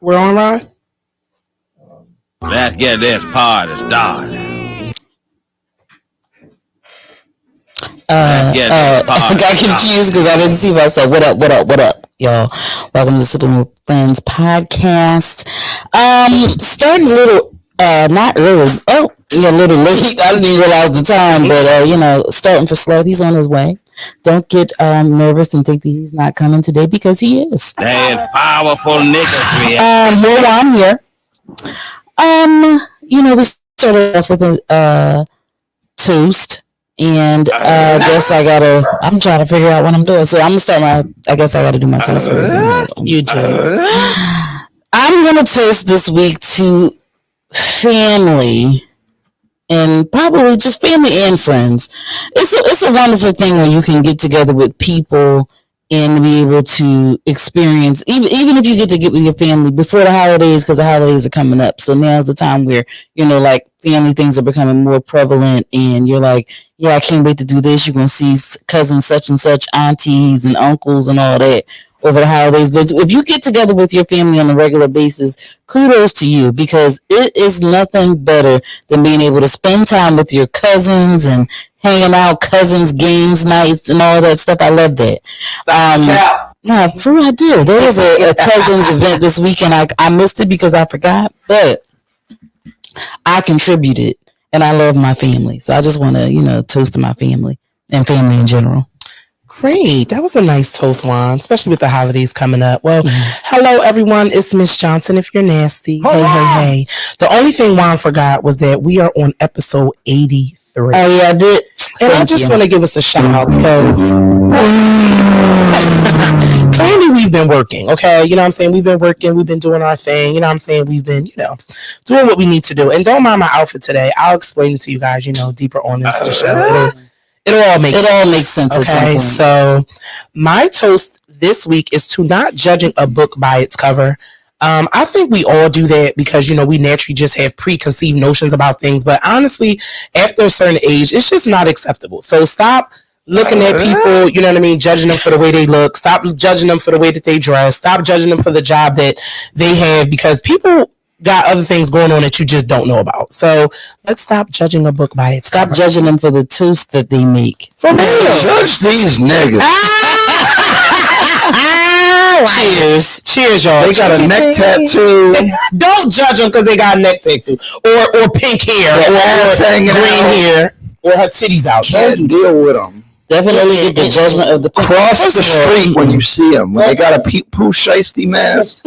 We're on, Ryan? Let's get this party started. I got confused because I didn't see myself. What up, y'all? Welcome to Sippin with Friends podcast. Starting a little, not early. Oh, yeah, a little late. I didn't even realize the time, but starting for Slab. He's on his way. Don't get nervous and think that he's not coming today because he is. There's powerful niggas here. Well, I'm here. We started off with a toast. And I guess I'm trying to figure out what I'm doing. So I'm going to start I guess I got to do my toast first. You do. I'm going to toast this week to family and probably just family and friends. It's a wonderful thing when you can get together with people and be able to experience, even if you get with your family before the holidays, because the holidays are coming up. So now's the time where, like family things are becoming more prevalent and you're like, yeah, I can't wait to do this. You're going to see cousins, such and such, aunties and uncles and all that over the holidays. But if you get together with your family on a regular basis, kudos to you, because it is nothing better than being able to spend time with your cousins and hanging out, cousins, games, nights, and all that stuff. I love that. No, for real, I do. There was a cousins event this weekend. I missed it because I forgot, but I contributed, and I love my family. So I just want to, toast to my family and family in general. Great. That was a nice toast, Juan, especially with the holidays coming up. Well, hello, everyone. It's Miss Johnson, if you're nasty. Hey. The only thing Juan forgot was that we are on episode 83. Oh, yeah, I did. And I just want to give us a shout out because clearly we've been working, okay? You know what I'm saying? We've been working. We've been doing our thing. You know what I'm saying? We've been, doing what we need to do. And don't mind my outfit today. I'll explain it to you guys, deeper on into the show. It all makes sense. Okay, so my toast this week is to not judging a book by its cover. I think we all do that because, we naturally just have preconceived notions about things. But honestly, after a certain age, it's just not acceptable. So stop looking at people, judging them for the way they look. Stop judging them for the way that they dress. Stop judging them for the job that they have, because people got other things going on that you just don't know about. So let's stop judging a book by its Stop judging them for the toast that they make. For real. Judge these niggas. Cheers, y'all. They got a neck tattoo. Don't judge them because they got a neck tattoo or pink hair or green hair or her titties out. Can't deal with them. Definitely get the judgment of the cross the street when you see them. When they got a poo shiesty mask,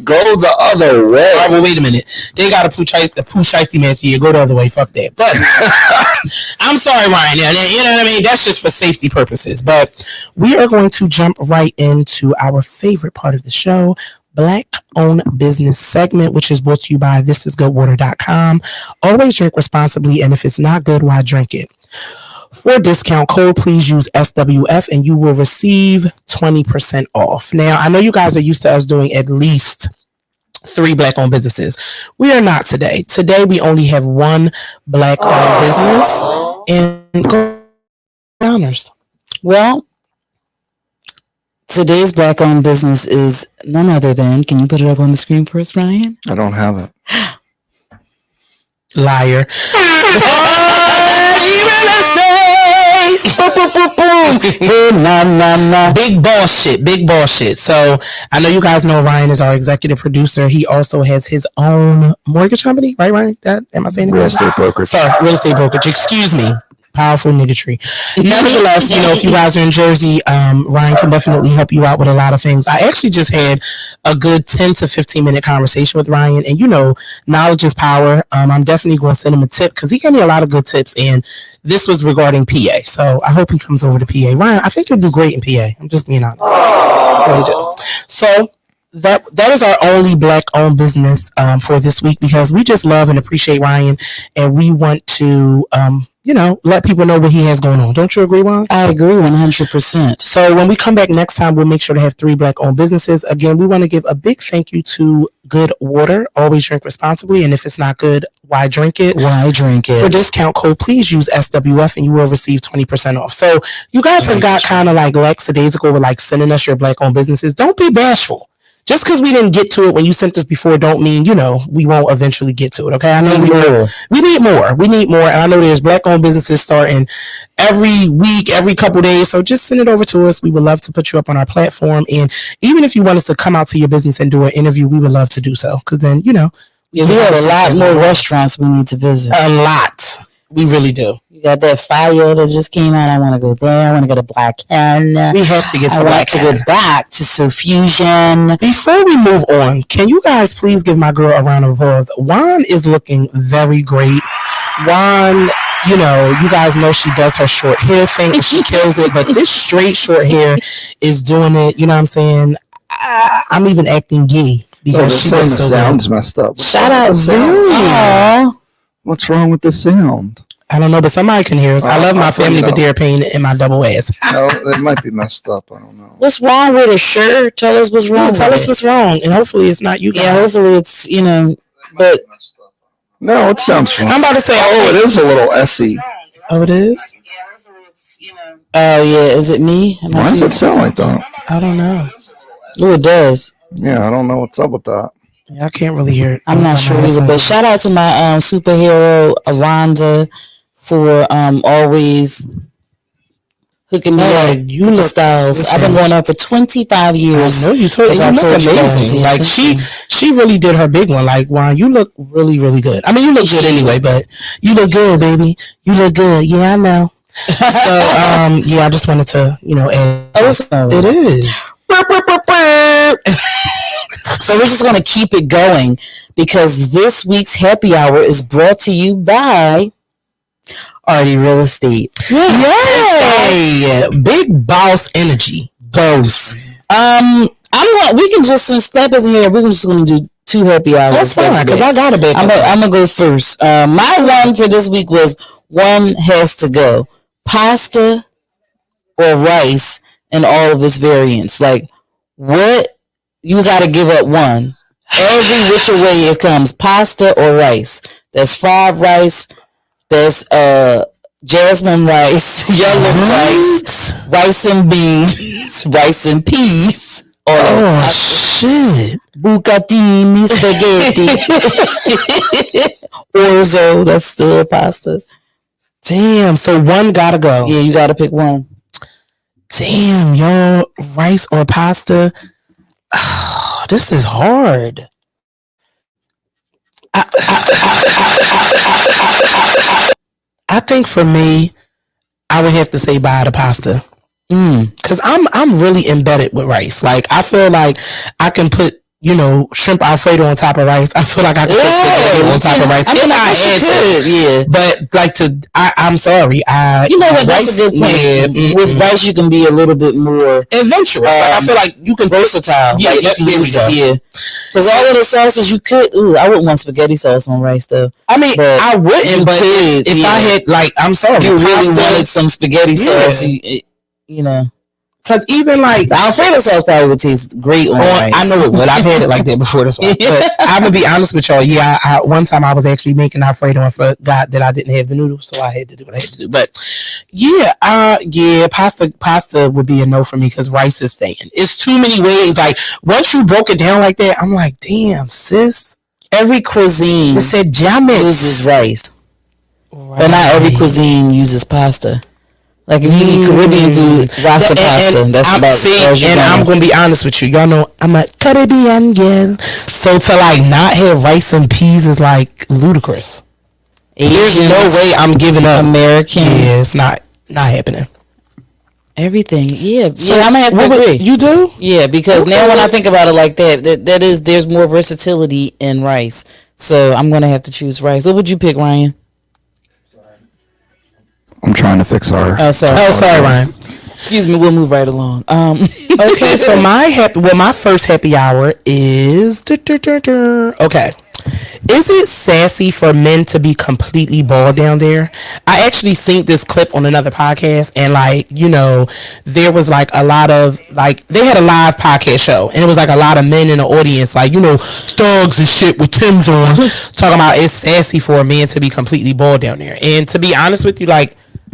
go the other way. All right, well, wait a minute. They got a poo shiesty mask here. Go the other way. Fuck that. But I'm sorry, Ryan. You know what I mean? That's just for safety purposes. But we are going to jump right into our favorite part of the show, Black-owned business segment, which is brought to you by thisisgoodwater.com. Always drink responsibly, and if it's not good, why drink it? For a discount code, please use SWF and you will receive 20% off. Now, I know you guys are used to us doing at least 3 Black-owned businesses. We are not today. Today, we only have 1 Black-owned business and go honors. Well, today's Black-owned business is none other than, can you put it up on the screen for us, Ryan? I don't have it. Liar. Big boss shit. So I know you guys know Ryan is our executive producer. He also has his own mortgage company, right, Ryan? Am I saying it? Real estate brokerage. Sorry, real estate brokerage. Excuse me. Powerful niggatry. Nevertheless, if you guys are in Jersey, Ryan can definitely help you out with a lot of things. I actually just had a good 10 to 15 minute conversation with Ryan, and knowledge is power. I'm definitely going to send him a tip because he gave me a lot of good tips, and this was regarding PA. So I hope he comes over to PA. Ryan, I think you'll do great in PA. I'm just being honest. I really do. So that is our only Black-owned business for this week, because we just love and appreciate Ryan, and we want to let people know what he has going on. Don't you agree, Juan? I agree 100%. So when we come back next time, we'll make sure to have 3 Black-owned businesses. Again, we want to give a big thank you to Good Water. Always drink responsibly, and if it's not good, why drink it? Why drink it? For discount code, please use SWF, and you will receive 20% off. So you guys have got kind of like lackadaisical with like sending us your Black-owned businesses. Don't be bashful. just because we didn't get to it when you sent this before, don't mean we won't eventually get to it. Okay, I know we need more. We need more, and I know there's Black-owned businesses starting every week, every couple days. So just send it over to us. We would love to put you up on our platform, and even if you want us to come out to your business and do an interview, we would love to do so. Because then we have a lot more restaurants we need to visit. A lot. We really do. You got that fire that just came out. I want to go there. I want to go to Black Hen. We have to get to Black Hen. I want to go back to Sofusion. Before we move on, can you guys please give my girl a round of applause? Juan is looking very great. Juan, you guys know she does her short hair thing and she kills it, but this straight short hair is doing it. You know what I'm saying? I'm even acting gay because she does so sounds messed up. Shout out, really? What's wrong with the sound? I don't know, but somebody can hear us. I love my family, but they're a pain in my double ass. No, it might be messed up. I don't know. What's wrong with her shirt? Tell us what's wrong. Tell us what's wrong, and hopefully it's not you guys. Yeah, hopefully it's but no, it sounds fine. I'm about to say, it is a little SE. Oh, it is. Oh yeah, is it me? Why does it sound like that? I don't know. Oh, it does. Yeah, I don't know what's up with that. Yeah, I can't really hear it. I'm not sure either, but shout out to my superhero Alonda for always hooking me up. You look styles. I've been going on for 25 years. I know you told me. You look amazing. Like she really did her big one. Like, wow, you look really, really good. I mean, you look good anyway, but you look good, baby. You look good. Yeah, I know. So yeah, I just wanted to add. It is. So we're just going to keep it going because this week's happy hour is brought to you by Artie Real Estate. Yay! Big boss energy. Boss. We can just, since Step isn't here, we're just going to do 2 happy hours. That's fine because I got a big. I'm going to go first. My one for this week was one has to go. Pasta or rice in all of its variants. Like, what? You got to give up one. Every which way it comes, pasta or rice. There's fried rice. There's jasmine rice, yellow rice, rice and beans, rice and peas. Shit. Bucatini spaghetti. Orzo, that's still pasta. Damn, so one gotta go. Yeah, you gotta pick one. Damn, yo, rice or pasta? Oh, this is hard. I think for me, I would have to say buy the pasta. Cause I'm really embedded with rice. Like I feel like I can put shrimp Alfredo on top of rice. I feel like I can put spaghetti on top of rice. I mean, I had to, yeah. But like I'm sorry. You know what? That's a good point. Yeah, with rice, you can be a little bit more adventurous. Like, I feel like you can versatile. Yeah, like, yeah. Because all of the sauces you could. I wouldn't want spaghetti sauce on rice though. I mean, I wouldn't. But if I had I'm sorry, you really wanted some spaghetti sauce, you know. Because even like the Alfredo sauce probably would taste great on rice. I know it would. I've had it like that before. This one. But I'm gonna be honest with y'all. Yeah, one time I was actually making Alfredo and forgot that I didn't have the noodles, so I had to do what I had to do. But yeah, pasta would be a no for me because rice is staying. It's too many ways. Like once you broke it down like that, I'm like, damn, sis. Every cuisine uses rice, but not every cuisine uses pasta. Like if you eat Caribbean food, rasta pasta. That's about as you I'm gonna be honest with you. Y'all know I'm a Caribbean girl, so to like not have rice and peas is like ludicrous. There's no way I'm giving up. American. Yeah, it's not happening. Everything, yeah. So I'm gonna have to agree. You do? Yeah, because now when I think about it like that, there's more versatility in rice. So I'm gonna have to choose rice. What would you pick, Ryan? I'm trying to fix our. Oh, sorry, Ryan. Excuse me. We'll move right along. Okay, so my first happy hour is okay. Is it sassy for men to be completely bald down there? I actually seen this clip on another podcast, and there was like a lot of they had a live podcast show, and it was like a lot of men in the audience, thugs and shit with Tim's on, talking about it's sassy for a man to be completely bald down there. And to be honest with you,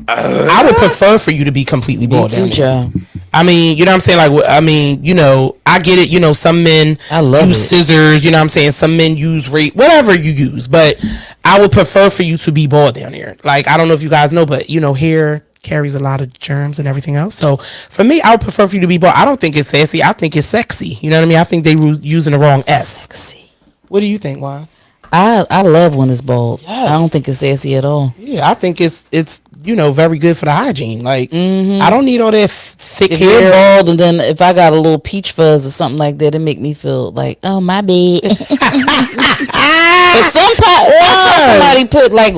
I would prefer for you to be completely bald down there. I mean, you know what I'm saying? Like, I mean, you know, I get it. You know, some men I love use it. scissors. You know what I'm saying? Some men use rape, whatever you use. But I would prefer for you to be bald down here. Like, I don't know if you guys know, but, you know, hair carries a lot of germs and everything else. So for me, I would prefer for you to be bald. I don't think it's sassy. I think it's sexy. You know what I mean? I think they were using the wrong S. Sexy. What do you think, Juan? I love when it's bald. Yes. I don't think it's sassy at all. Yeah, I think it's you know, very good for the hygiene. Like, I don't need all that thick If hair. you're bald, and then if I got a little peach fuzz or something like that, it make me feel like, oh, my bad. But I saw somebody put like,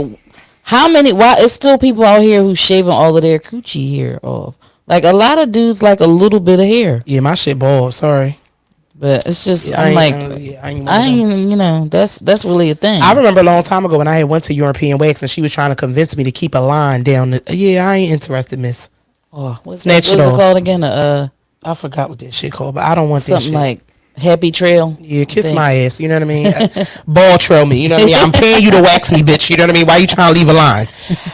how many? Why it's still people out here who shaving all of their coochie hair off? Like a lot of dudes like a little bit of hair. Yeah, my shit bald. Sorry. But it's just, Yeah, I'm like, I ain't you know, that's really a thing. I remember a long time ago when I had went to European Wax and she was trying to convince me to keep a line down. Yeah, I ain't interested, miss. Oh, what's Snatch it it off. called again? I forgot what that shit called, but I don't want that Something shit. like Happy Trail. Yeah, kiss thing. my ass. You know what I mean? Ball trail me. You know what I mean? I'm paying you to wax me, bitch. You know what I mean? Why you trying to leave a line?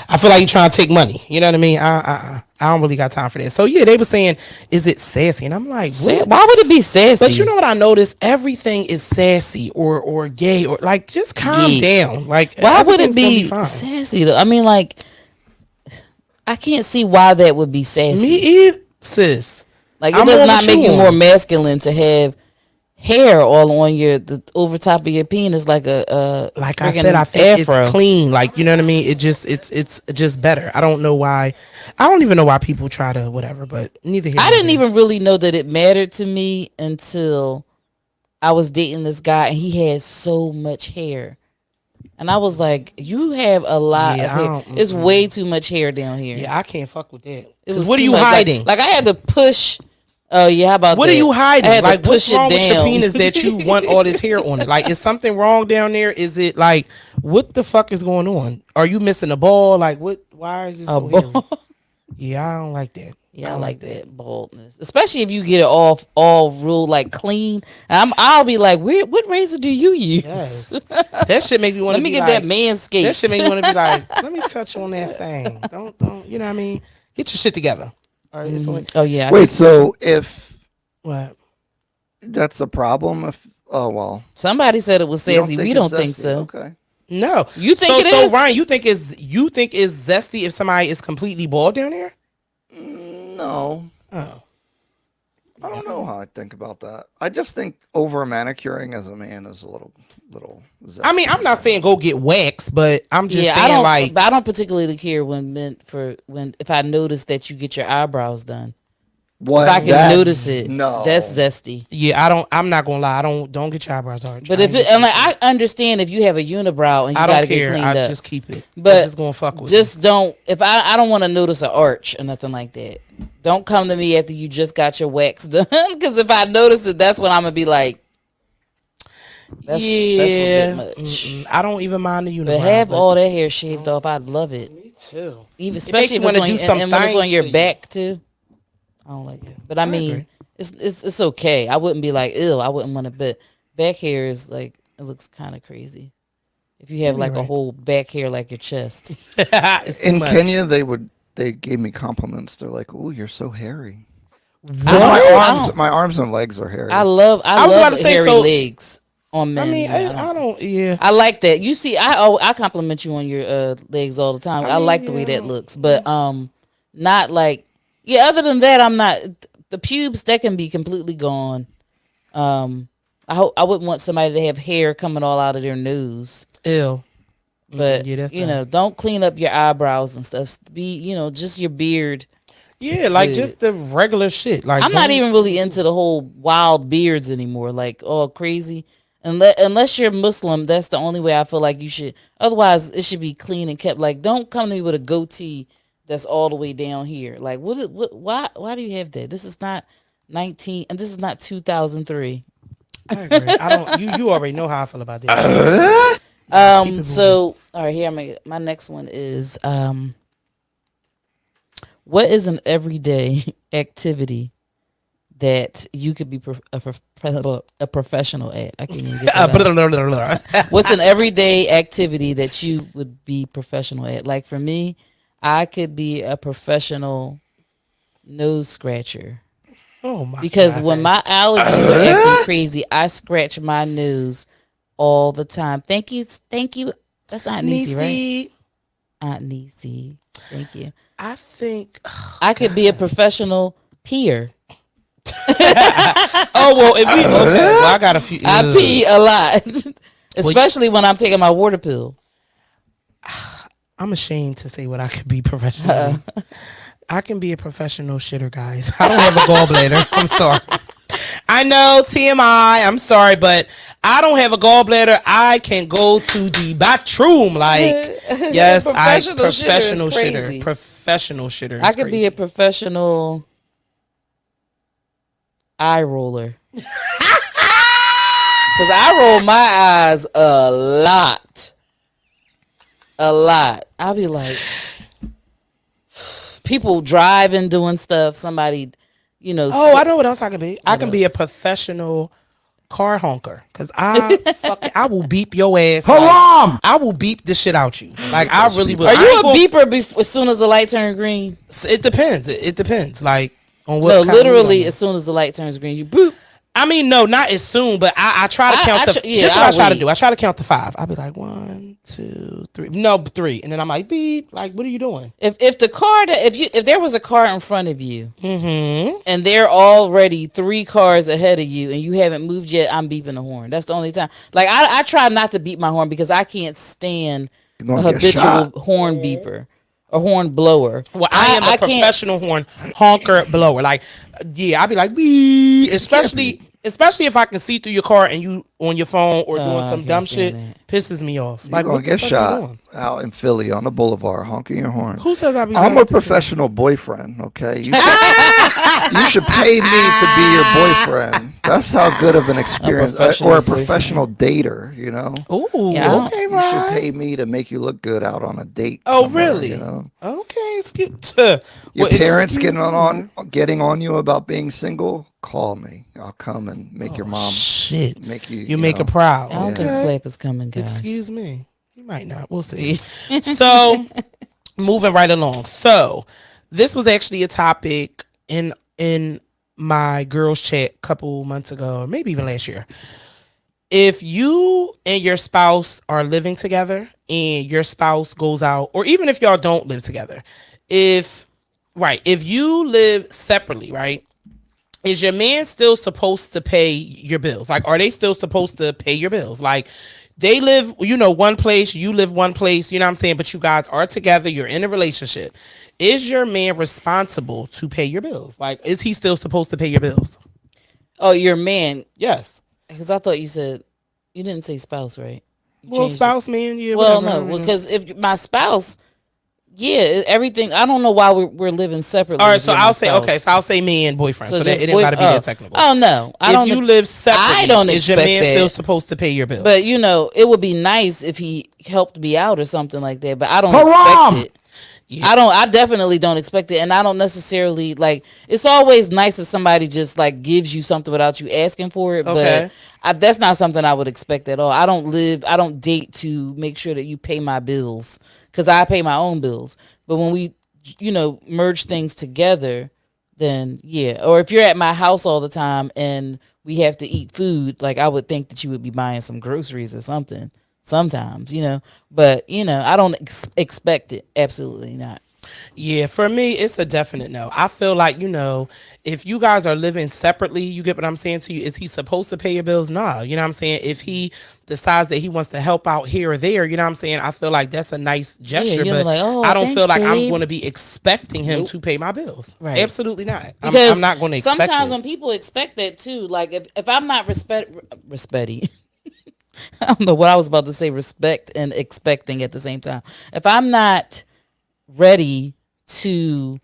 I feel like you trying to take money. You know what I mean? I don't really got time for that. So yeah, they were saying, is it sassy? And I'm like, what? Why would it be sassy? But you know what I noticed? Everything is sassy or gay or like just calm down. Like why would it everything's be gonna fine. sassy though? I mean, like, I can't see why that would be sassy. Me either, sis. Like, it I'm does on not what make you you on. more masculine to have hair all on the over top of your penis like a Like I friggin' said, I think afro. it's clean. Like, you know what I mean? It's just better. I don't know why. I don't even know why people try to whatever. But neither here. I nor didn't there. even really know that it mattered to me until I was dating this guy and he had so much hair. And I was like, you have a lot Yeah, of I hair. don't- It's way too much hair down here. Yeah, I can't fuck with that. It 'Cause was what are too you much. hiding? Like I had to push. Oh yeah, how about What that? are you I hiding? had to Like, what's push it wrong with your down. penis that you want all this hair on it? Like, is something wrong down there? Is it like, what the fuck is going on? Are you missing a ball? Like, what? Why is it so hairy? ball? Yeah, I don't like that. Yeah, I like that baldness, especially if you get it off all real like clean. I'll be like, what razor do you use? Yes. That shit make me want Let to me be get like, that manscaped. that shit make me want to be like, let me touch on that thing. Don't, you know what I mean? Get your shit together. All right. So, Oh yeah. Wait, so if what? that's a problem, if somebody Somebody said it was sassy. We don't think so. Okay. No. You think so, it so is? Ryan, you think it's zesty if somebody is completely bald down there? No, Oh. I don't know how I think about that. I just think over manicuring as a man is a little. I mean, I'm not saying go get waxed, but I'm just Yeah, saying I don't particularly care if I notice that you get your eyebrows done. what If I can notice it, No, that's zesty. yeah, I'm not gonna lie. Don't get your eyebrows arched. But I understand if you have a unibrow and you I gotta don't get care. cleaned I up. just keep it. But I'm just gonna fuck with just don't. If I don't want to notice an arch or nothing like that. Don't come to me after you just got your wax done, because if I notice it, that's when I'm gonna be like, that's a bit much. I don't even mind the unibrow. But have all that hair shaved off, I'd love it. Me too. Even makes especially you if it's wanna on, do some and when it's on things your to you. back too. I don't like that. But I mean, agree. it's okay. I wouldn't be like, ew. I wouldn't want to. But back hair is like, it looks kind of crazy. If you have like a whole back hair like your chest. It's too in much. Kenya they gave me compliments. They're like, "Ooh, you're so hairy." What? My arms and legs are hairy. I love was about to say, hairy so- legs on men. I mean, Yeah, I don't. Yeah. I like that. You see, I compliment you on your legs all the time. I mean, like the way yeah. that looks, but not like other than that, I'm not the pubes that can be completely gone. I wouldn't want somebody to have hair coming all out of their nose. Ew. But Yeah, that's don't clean up your eyebrows and stuff. Be just your beard. Yeah, like good. just the regular shit. Like I'm not don't- even really into the whole wild beards anymore, like all crazy. Unless you're Muslim, that's the only way I feel like you should. Otherwise, it should be clean and kept. Like, don't come to me with a goatee that's all the way down here. Like, why do you have that? This is not 19, and this is not 2003. I agree. I don't. You already know how I feel about that. shit. So all right, here my next one is what is an everyday activity that you could be a professional at? I can't even get that out. What's an everyday activity that you would be professional at? Like for me, I could be a professional nose scratcher. Oh my Because God. when my allergies are acting crazy, I scratch my nose all the time. Thank you. That's Aunt Niecy, right? Niecy, Aunt Niecy. Thank you. I think. I could be a professional peer. Oh well, if we okay, well I got a few. I pee a lot, especially when I'm taking my water pill. I'm ashamed to say what I could be professional. I can be a professional shitter, guys. I don't have a gallbladder. I'm sorry. I know TMI. I'm sorry, but I don't have a gallbladder. I can go to the bathroom. Like, yes, professional shitter. Professional shitter. I could be a professional eye roller. Because I roll my eyes a lot. I'll be like, people driving, doing stuff. Somebody, Oh, I know what else I can be. I can be a professional car honker. Because I will beep your ass. Haram! I will beep the shit out you. Like, I really will. Are you a beeper as soon as the light turns green? It depends. It depends. Like, on what No, kind of literally, mood I'm as soon as the light turns green, you boop. I mean, no, not as soon, but I try to count to. This is what I try to do. I try to count to 5. I'll be like 1, 2, 3. No, 3, and then I'm like beep. Like, what are you doing? If there was a car in front of you, Mm-hmm. and they're already 3 cars ahead of you, and you haven't moved yet, I'm beeping the horn. That's the only time. Like I try not to beep my horn because I can't stand a habitual horn beeper. A horn blower. Well, I am a professional horn honker blower. Like, yeah, I'll be like, wee, especially if I can see through your car and you on your phone or doing some dumb shit, pisses me off. You're like, gonna what get the fuck shot out in Philly on the boulevard honking your horn. Who says I'll be? I'm a professional boyfriend. Okay, you should pay me to be your boyfriend. That's how good of an experience, or a professional dater. You know. Ooh, Yeah. okay, You should right. pay me to make you look good out on a date. Oh, somewhere, really? You know. Okay, excuse. Your parents getting on you about being single. Call me. I'll come and make your mom Shit. make you. You make her proud. I don't think Okay. slap is coming, guys. Excuse me. You might not. We'll see. So, moving right along. So, this was actually a topic in my girls' chat a couple months ago, or maybe even last year. If you and your spouse are living together and your spouse goes out, or even if y'all don't live together, if you live separately, right? Is your man still supposed to pay your bills? Like, are they still supposed to pay your bills? Like, they live, one place, you live one place, you know what I'm saying? But you guys are together, you're in a relationship. Is your man responsible to pay your bills? Like, is he still supposed to pay your bills? Oh, your man. Yes. Because I thought you didn't say spouse, right? Well, spouse, man, yeah. Well, whatever. no, because if my spouse, yeah, everything. I don't know why we're living separately. All right, so I'll say me and boyfriend. So that it didn't gotta be that technical. Oh no, if you live separately, I don't is your expect man that. still supposed to pay your bills? But it would be nice if he helped me out or something like that. But I don't expect it. Yeah. I definitely don't expect it, and I don't necessarily like. It's always nice if somebody just like gives you something without you asking for it. Okay. But that's not something I would expect at all. I don't date to make sure that you pay my bills because I pay my own bills. But when we, merge things together, then yeah. Or if you're at my house all the time and we have to eat food, like I would think that you would be buying some groceries or something. Sometimes, but I don't expect it. Absolutely not. Yeah, for me, it's a definite no. I feel like, if you guys are living separately, you get what I'm saying to you, is he supposed to pay your bills? Nah, you know what I'm saying? If he decides that he wants to help out here or there, you know what I'm saying? I feel like that's a nice gesture, but like, I don't feel like I'm babe. going to be expecting him to pay my bills. Right. Absolutely not. Because I'm not going to expect sometimes it. when people expect that too, like if I'm not respecting, I don't know what I was about to say, respect and expecting at the same time. If I'm not ready to,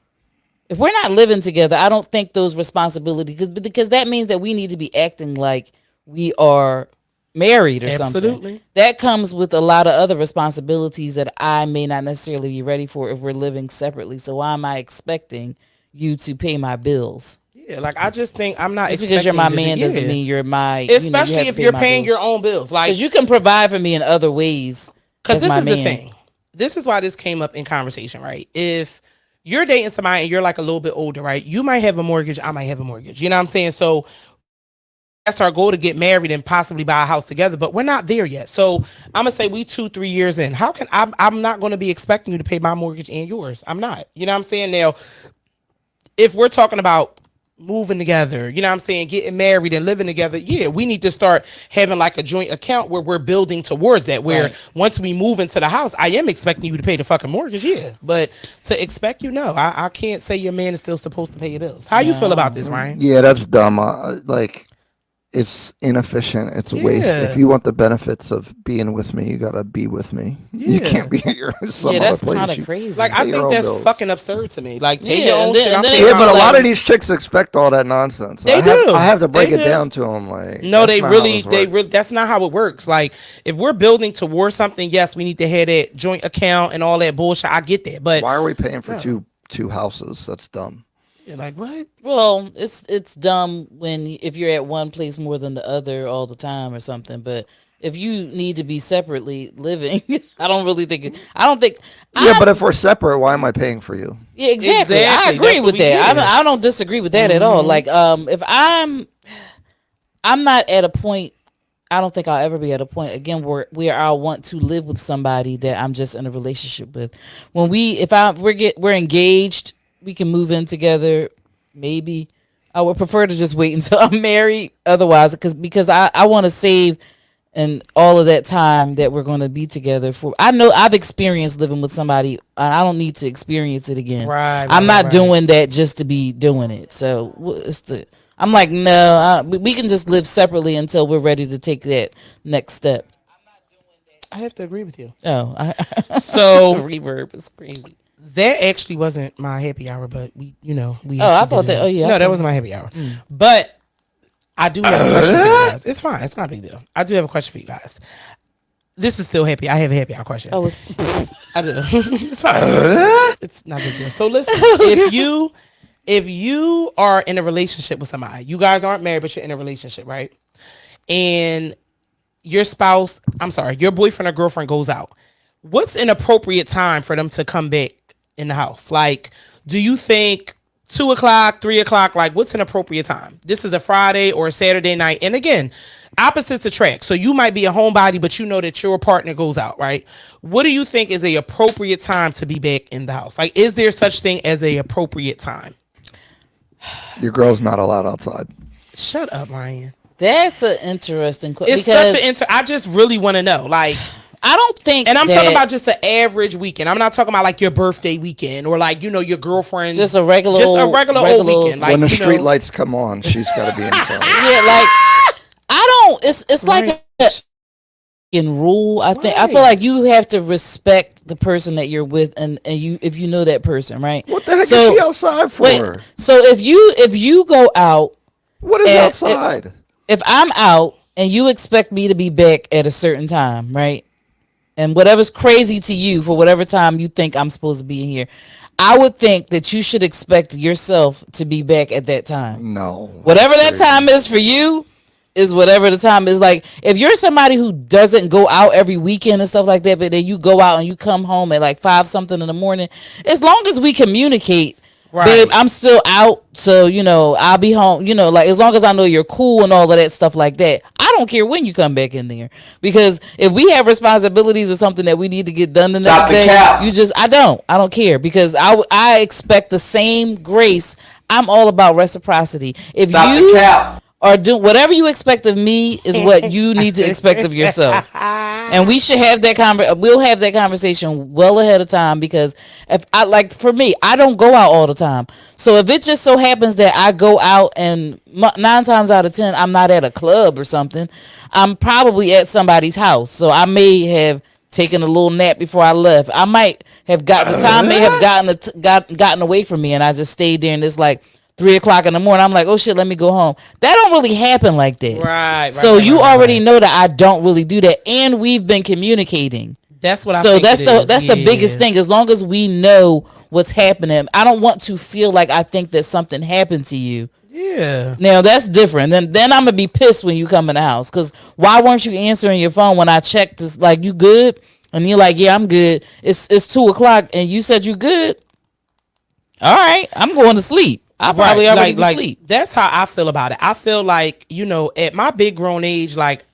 if we're not living together, I don't think those responsibilities, because that means that we need to be acting like we are married or something. Absolutely. That comes with a lot of other responsibilities that I may not necessarily be ready for if we're living separately. So why am I expecting you to pay my bills? Yeah, like I just think I'm not. Just because you're my man doesn't mean you're my. Especially if you're paying your own bills, like because you can provide for me in other ways. Because this is the thing. This is why this came up in conversation, right? If you're dating somebody and you're like a little bit older, right? You might have a mortgage. I might have a mortgage. You know what I'm saying? So that's our goal, to get married and possibly buy a house together, but we're not there yet. So I'm gonna say we 2-3 years in. How can I'm not gonna be expecting you to pay my mortgage and yours. I'm not. You know what I'm saying? Now, if we're talking about moving together, you know what I'm saying, getting married and living together, yeah, we need to start having like a joint account where we're building towards that, where once we move into the house, I am expecting you to pay the fucking mortgage, yeah, but to expect you, no, I can't say your man is still supposed to pay your bills. How you feel about this, Ryan? Yeah, that's dumb. It's inefficient. It's a waste. If you want the benefits of being with me, you gotta be with me. You can't be here. That's kind of crazy. Like, I think that's fucking absurd to me. Like, pay your own shit. shit. But a lot of these chicks expect all that nonsense. They do. I have to break it down to them. Like, no, they really. That's not how it works. Like, if we're building towards something, yes, we need to have that joint account and all that bullshit. I get that, but why are we paying for two houses? That's dumb. You're like, what? Well, it's dumb if you're at one place more than the other all the time or something. But if you need to be separately living, I don't think. But if we're separate, why am I paying for you? Yeah, exactly. I agree with that. I don't disagree with that at all. Like, if I'm not at a point. I don't think I'll ever be at a point again where I want to live with somebody that I'm just in a relationship with. When we're engaged, we can move in together. Maybe I would prefer to just wait until I'm married. Otherwise, because I want to save and all of that time that we're going to be together for. I know I've experienced living with somebody. I don't need to experience it again. I'm not doing that just to be doing it. So I'm like, no, we can just live separately until we're ready to take that next step. I have to agree with you. Oh, so reverb is crazy. That actually wasn't my happy hour, but we. I thought that. Oh yeah. No, that wasn't my happy hour. But I do have a question for you guys. It's fine. It's not a big deal. I do have a question for you guys. This is still happy. I have a happy hour question. Oh, I do. It's fine. It's not a big deal. So listen, if you are in a relationship with somebody, you guys aren't married, but you're in a relationship, right? And your boyfriend or girlfriend goes out. What's an appropriate time for them to come back in the house? Like, do you think 2:00, 3:00? Like, what's an appropriate time? This is a Friday or a Saturday night. And again, opposites attract. So you might be a homebody, but you know that your partner goes out, right? What do you think is a appropriate time to be back in the house? Like, is there such thing as a appropriate time? Your girl's not allowed outside. Shut up, Ryan. That's an interesting question. It's such I just really want to know. Like, I don't think, and I'm talking about just an average weekend. I'm not talking about like your birthday weekend or like, your girlfriend. Just a regular old weekend. Like, when the street lights come on, she's got to be inside. Yeah, like it's like in rule. I feel like you have to respect the person that you're with, and if you know that person, right? What the heck is she outside for? Wait, so if you go out, what is outside? If I'm out and you expect me to be back at a certain time, right? And whatever's crazy to you for whatever time you think I'm supposed to be in here, I would think that you should expect yourself to be back at that time. No. Whatever that time is for you is whatever the time is. Like, if you're somebody who doesn't go out every weekend and stuff like that, but then you go out and you come home at like 5 something in the morning, as long as we communicate, babe, I'm still out, so I'll be home, like, as long as I know you're cool and all of that stuff like that. I don't care when you come back in there, because if we have responsibilities or something that we need to get done the next day, I don't care, because I expect the same grace. I'm all about reciprocity. If you or do whatever you expect of me is what you need to expect of yourself. And we should have that we'll have that conversation well ahead of time, because for me, I don't go out all the time. So if it just so happens that I go out and 9 times out of 10, I'm not at a club or something, I'm probably at somebody's house. So I may have taken a little nap before I left. I might have gotten away from me, and I just stayed there, and it's like 3:00 in the morning. I'm like, oh shit, let me go home. That don't really happen like that. Right. So you already know that I don't really do that, and we've been communicating. That's what I think. So that's the biggest thing. As long as we know what's happening, I don't want to feel like I think that something happened to you. Yeah. Now that's different. Then I'm gonna be pissed when you come in the house, because why weren't you answering your phone when I checked? This, like, you good? And you're like, yeah, I'm good. It's 2:00, and you said you good. All right, I'm going to sleep. I probably already be asleep. That's how I feel about it. I feel like, at my big grown age, like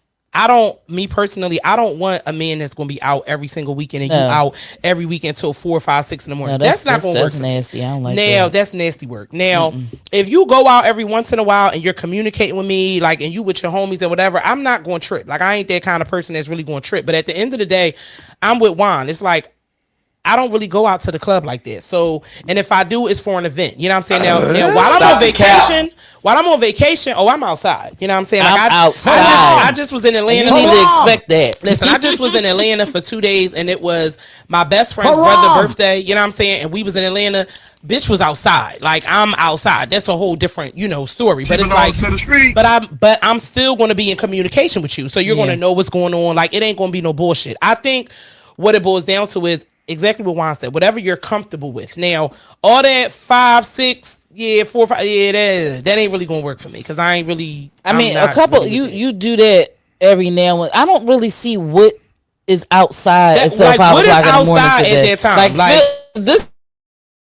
me personally, I don't want a man that's going to be out every single weekend and you out every weekend till 4, 5, 6 in the morning. No, that's not going to work. That's nasty. I don't like now, that. that's nasty work. Now, if you go out every once in a while and you're communicating with me, like, and you with your homies and whatever, I'm not going to trip. Like, I ain't that kind of person that's really going to trip. But at the end of the day, I'm with Juan. It's like, I don't really go out to the club like this. So, and if I do, it's for an event. You know what I'm saying? Now while I'm on vacation, I'm outside. You know what I'm saying? Like I'm outside. I just was in Atlanta. You need to expect that. Listen, I just was in Atlanta for 2 days, and it was my best friend's brother's birthday. You know what I'm saying? And we was in Atlanta. Bitch was outside. Like, I'm outside. That's a whole different, story. But it's like, but I'm still going to be in communication with you. So you're going to know what's going on. Like, it ain't going to be no bullshit. I think what it boils down to is exactly what Juan said. Whatever you're comfortable with. Now, all that 5, 6, 4, 5, that ain't really gonna work for me because I ain't really. A couple. Really you do that every now and then. I don't really see what is outside until 5 o'clock in the morning today. At that time? Like this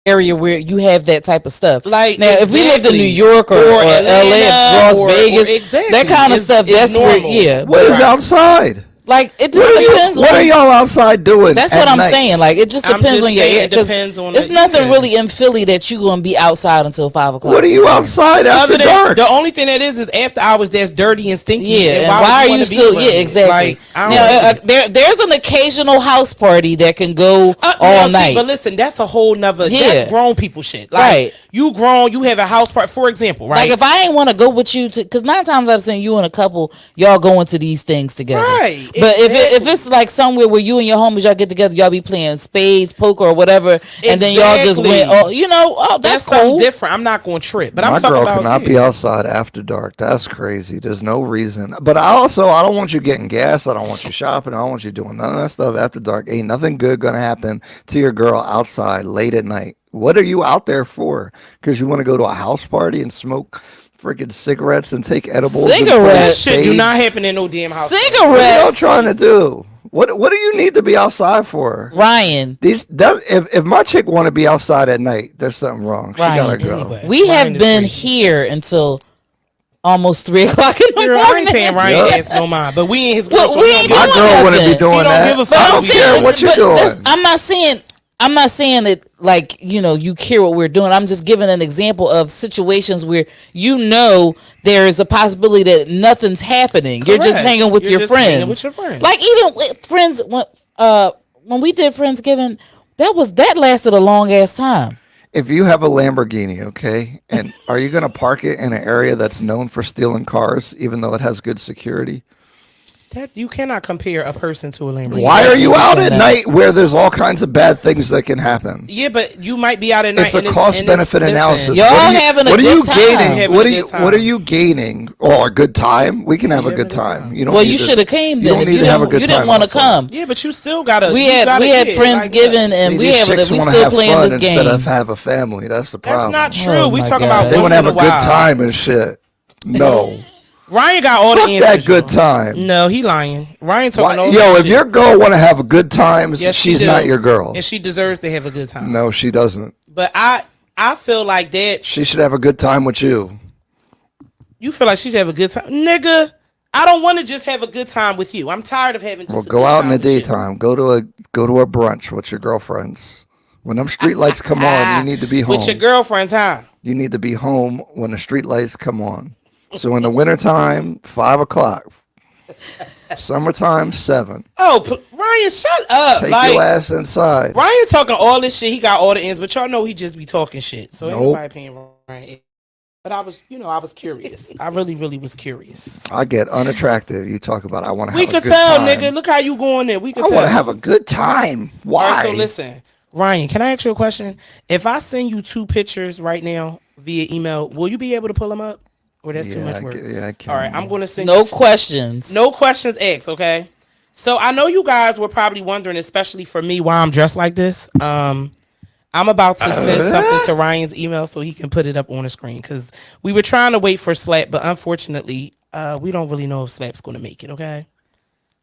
area where you have that type of stuff. Like, now, if we lived in New York or LA, Las Vegas, that kind of stuff, that's normal. where What is outside? Like, it just depends on what are y'all outside doing. That's what I'm saying. Like, it just depends on your area. It's nothing really in Philly that you're gonna be outside until 5 o'clock. What are you outside after dark? The only thing that is after hours that's dirty and stinky. Yeah, and why are you still? Yeah, exactly. Like, there's an occasional house party that can go all night. But listen, that's a whole nother. That's grown people shit. Like, you grown, you have a house party, for example, right? Like, if I ain't want to go with you because 9 times out of 10 you and a couple y'all go into these things together, right? But if it's like somewhere where you and your homies y'all get together, y'all be playing spades, poker, or whatever, and then y'all just went, that's cool. Something different. I'm not going to trip, but my I'm talking girl about cannot be outside after dark. That's crazy. There's no reason. But I don't want you getting gas. I don't want you shopping. I don't want you doing none of that stuff after dark. Ain't nothing good gonna happen to your girl outside late at night. What are you out there for? Because you want to go to a house party and smoke freaking cigarettes and take edibles? Cigarettes shit do not happen in no damn house. Cigarettes. What are y'all trying to do? What do you need to be outside for, Ryan? If my chick want to be outside at night, there's something wrong. She gotta go. Anyway, we have been here until almost 3 o'clock in the morning. I ain't paying Ryan ass no mind, but we ain't his girl. My girl wouldn't be doing that. Give a fuck. I don't care what you're doing. I'm not saying that like you care what we're doing. I'm just giving an example of situations where there is a possibility that nothing's happening. Correct. You're just hanging with your friends. Like even with friends when we did Friendsgiving, that lasted a long ass time. If you have a Lamborghini, okay, and are you going to park it in an area that's known for stealing cars, even though it has good security? That you cannot compare a person to a Lamborghini. Why are you out at night where there's all kinds of bad things that can happen? Yeah, but you might be out at night. It's a cost-benefit analysis. Y'all having a good time. What are you gaining? Oh, a good time? We can have a good time. You should have came then. You don't need to have a good time. You didn't want to come. Yeah, but you still gotta. We had Friendsgiving and we still playing this game instead of have a family. That's the problem. That's not true. We talking about they want to have a good time and shit. No. Ryan got all the answers. That good time. No, he lying. Ryan talking all if your girl want to have a good time, she's not your girl. And she deserves to have a good time. No, she doesn't. But I feel like that. She should have a good time with you. You feel like she should have a good time? Nigga, I don't want to just have a good time with you. I'm tired of having just a good time. Well, go out in the daytime. Go to a brunch with your girlfriends. When them street lights come on, you need to be home. With your girlfriends, huh? You need to be home when the street lights come on. So in the wintertime, 5 o'clock. Summertime, 7. Oh, Ryan, shut up. Take your ass inside. Ryan talking all this shit. He got all the ends, but y'all know he just be talking shit. So ain't nobody paying Ryan. But I was curious. I really, really was curious. I get unattractive. You talk about I want to have a good time. We could tell, nigga. Look how you going there. We could tell. I want to have a good time. Why? All right, so listen. Ryan, can I ask you a question? If I send you 2 pictures right now via email, will you be able to pull them up? Or that's too much work? I can. All right, I'm going to send no questions. No questions asked, okay? So I know you guys were probably wondering, especially for me, why I'm dressed like this. I'm about to send something to Ryan's email so he can put it up on the screen because we were trying to wait for Slap, but unfortunately, we don't really know if Slap's going to make it, okay?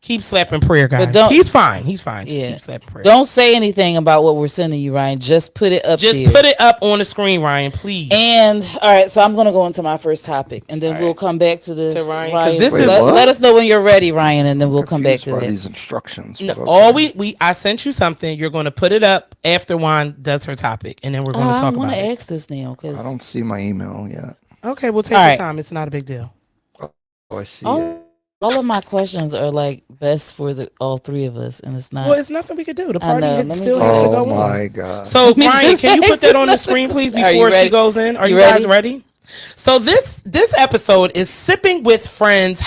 Keep slapping prayer, guys. He's fine. He's fine. Just keep slapping prayer. Don't say anything about what we're sending you, Ryan. Just put it up Just put it up on the screen, Ryan, please. And all right, so I'm going to go into my first topic, and then we'll come back to this. To Ryan. Let us know when you're ready, Ryan, and then we'll come back to that. These instructions. No, okay. I sent you something. You're going to put it up after Juan does her topic, and then we're going to talk about it. I want to ask this now because I don't see my email yet. Okay, we'll take your time. It's not a big deal. Oh, I see it. All of my questions are like best for all three of us, and it's not. Well, it's nothing we could do. The party still has to go on. Oh my god! So, Ryan, can you put that on the screen, please, before she goes in? Are you guys ready? So this episode is Sipping with Friends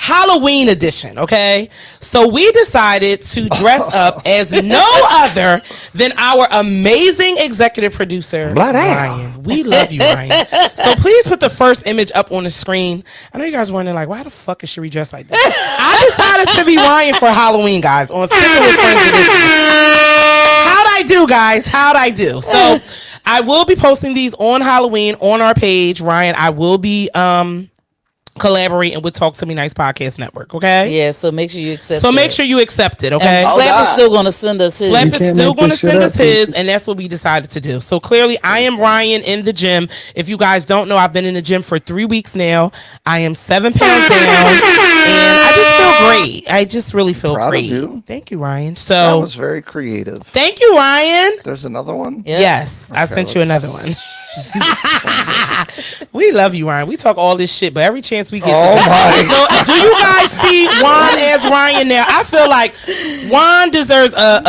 Halloween edition, okay? So we decided to dress up as no other than our amazing executive producer, Ryan. We love you, Ryan. So please put the first image up on the screen. I know you guys wondering, like, why the fuck is she dressed like that? I decided to be Ryan for Halloween, guys, on Sipping with Friends edition. How'd I do, guys? How'd I do? So I will be posting these on Halloween on our page, Ryan. I will be collaborating with Talk to Me Nice Podcast Network, okay? Yeah, so make sure you accept Make sure you accept it, okay? And Slap is still going to send us his. Slap is still going to send us his, and that's what we decided to do. So clearly, I am Ryan in the gym. If you guys don't know, I've been in the gym for 3 weeks now. I am 7 pounds down, and I just feel great. I just really feel great. You. Thank you, Ryan. So that was very creative. Thank you, Ryan. There's another one? Yep. Yes, I sent you another one. We love you, Ryan. We talk all this shit, but every chance we get. So, do you guys see Juan as Ryan now? I feel like Juan deserves a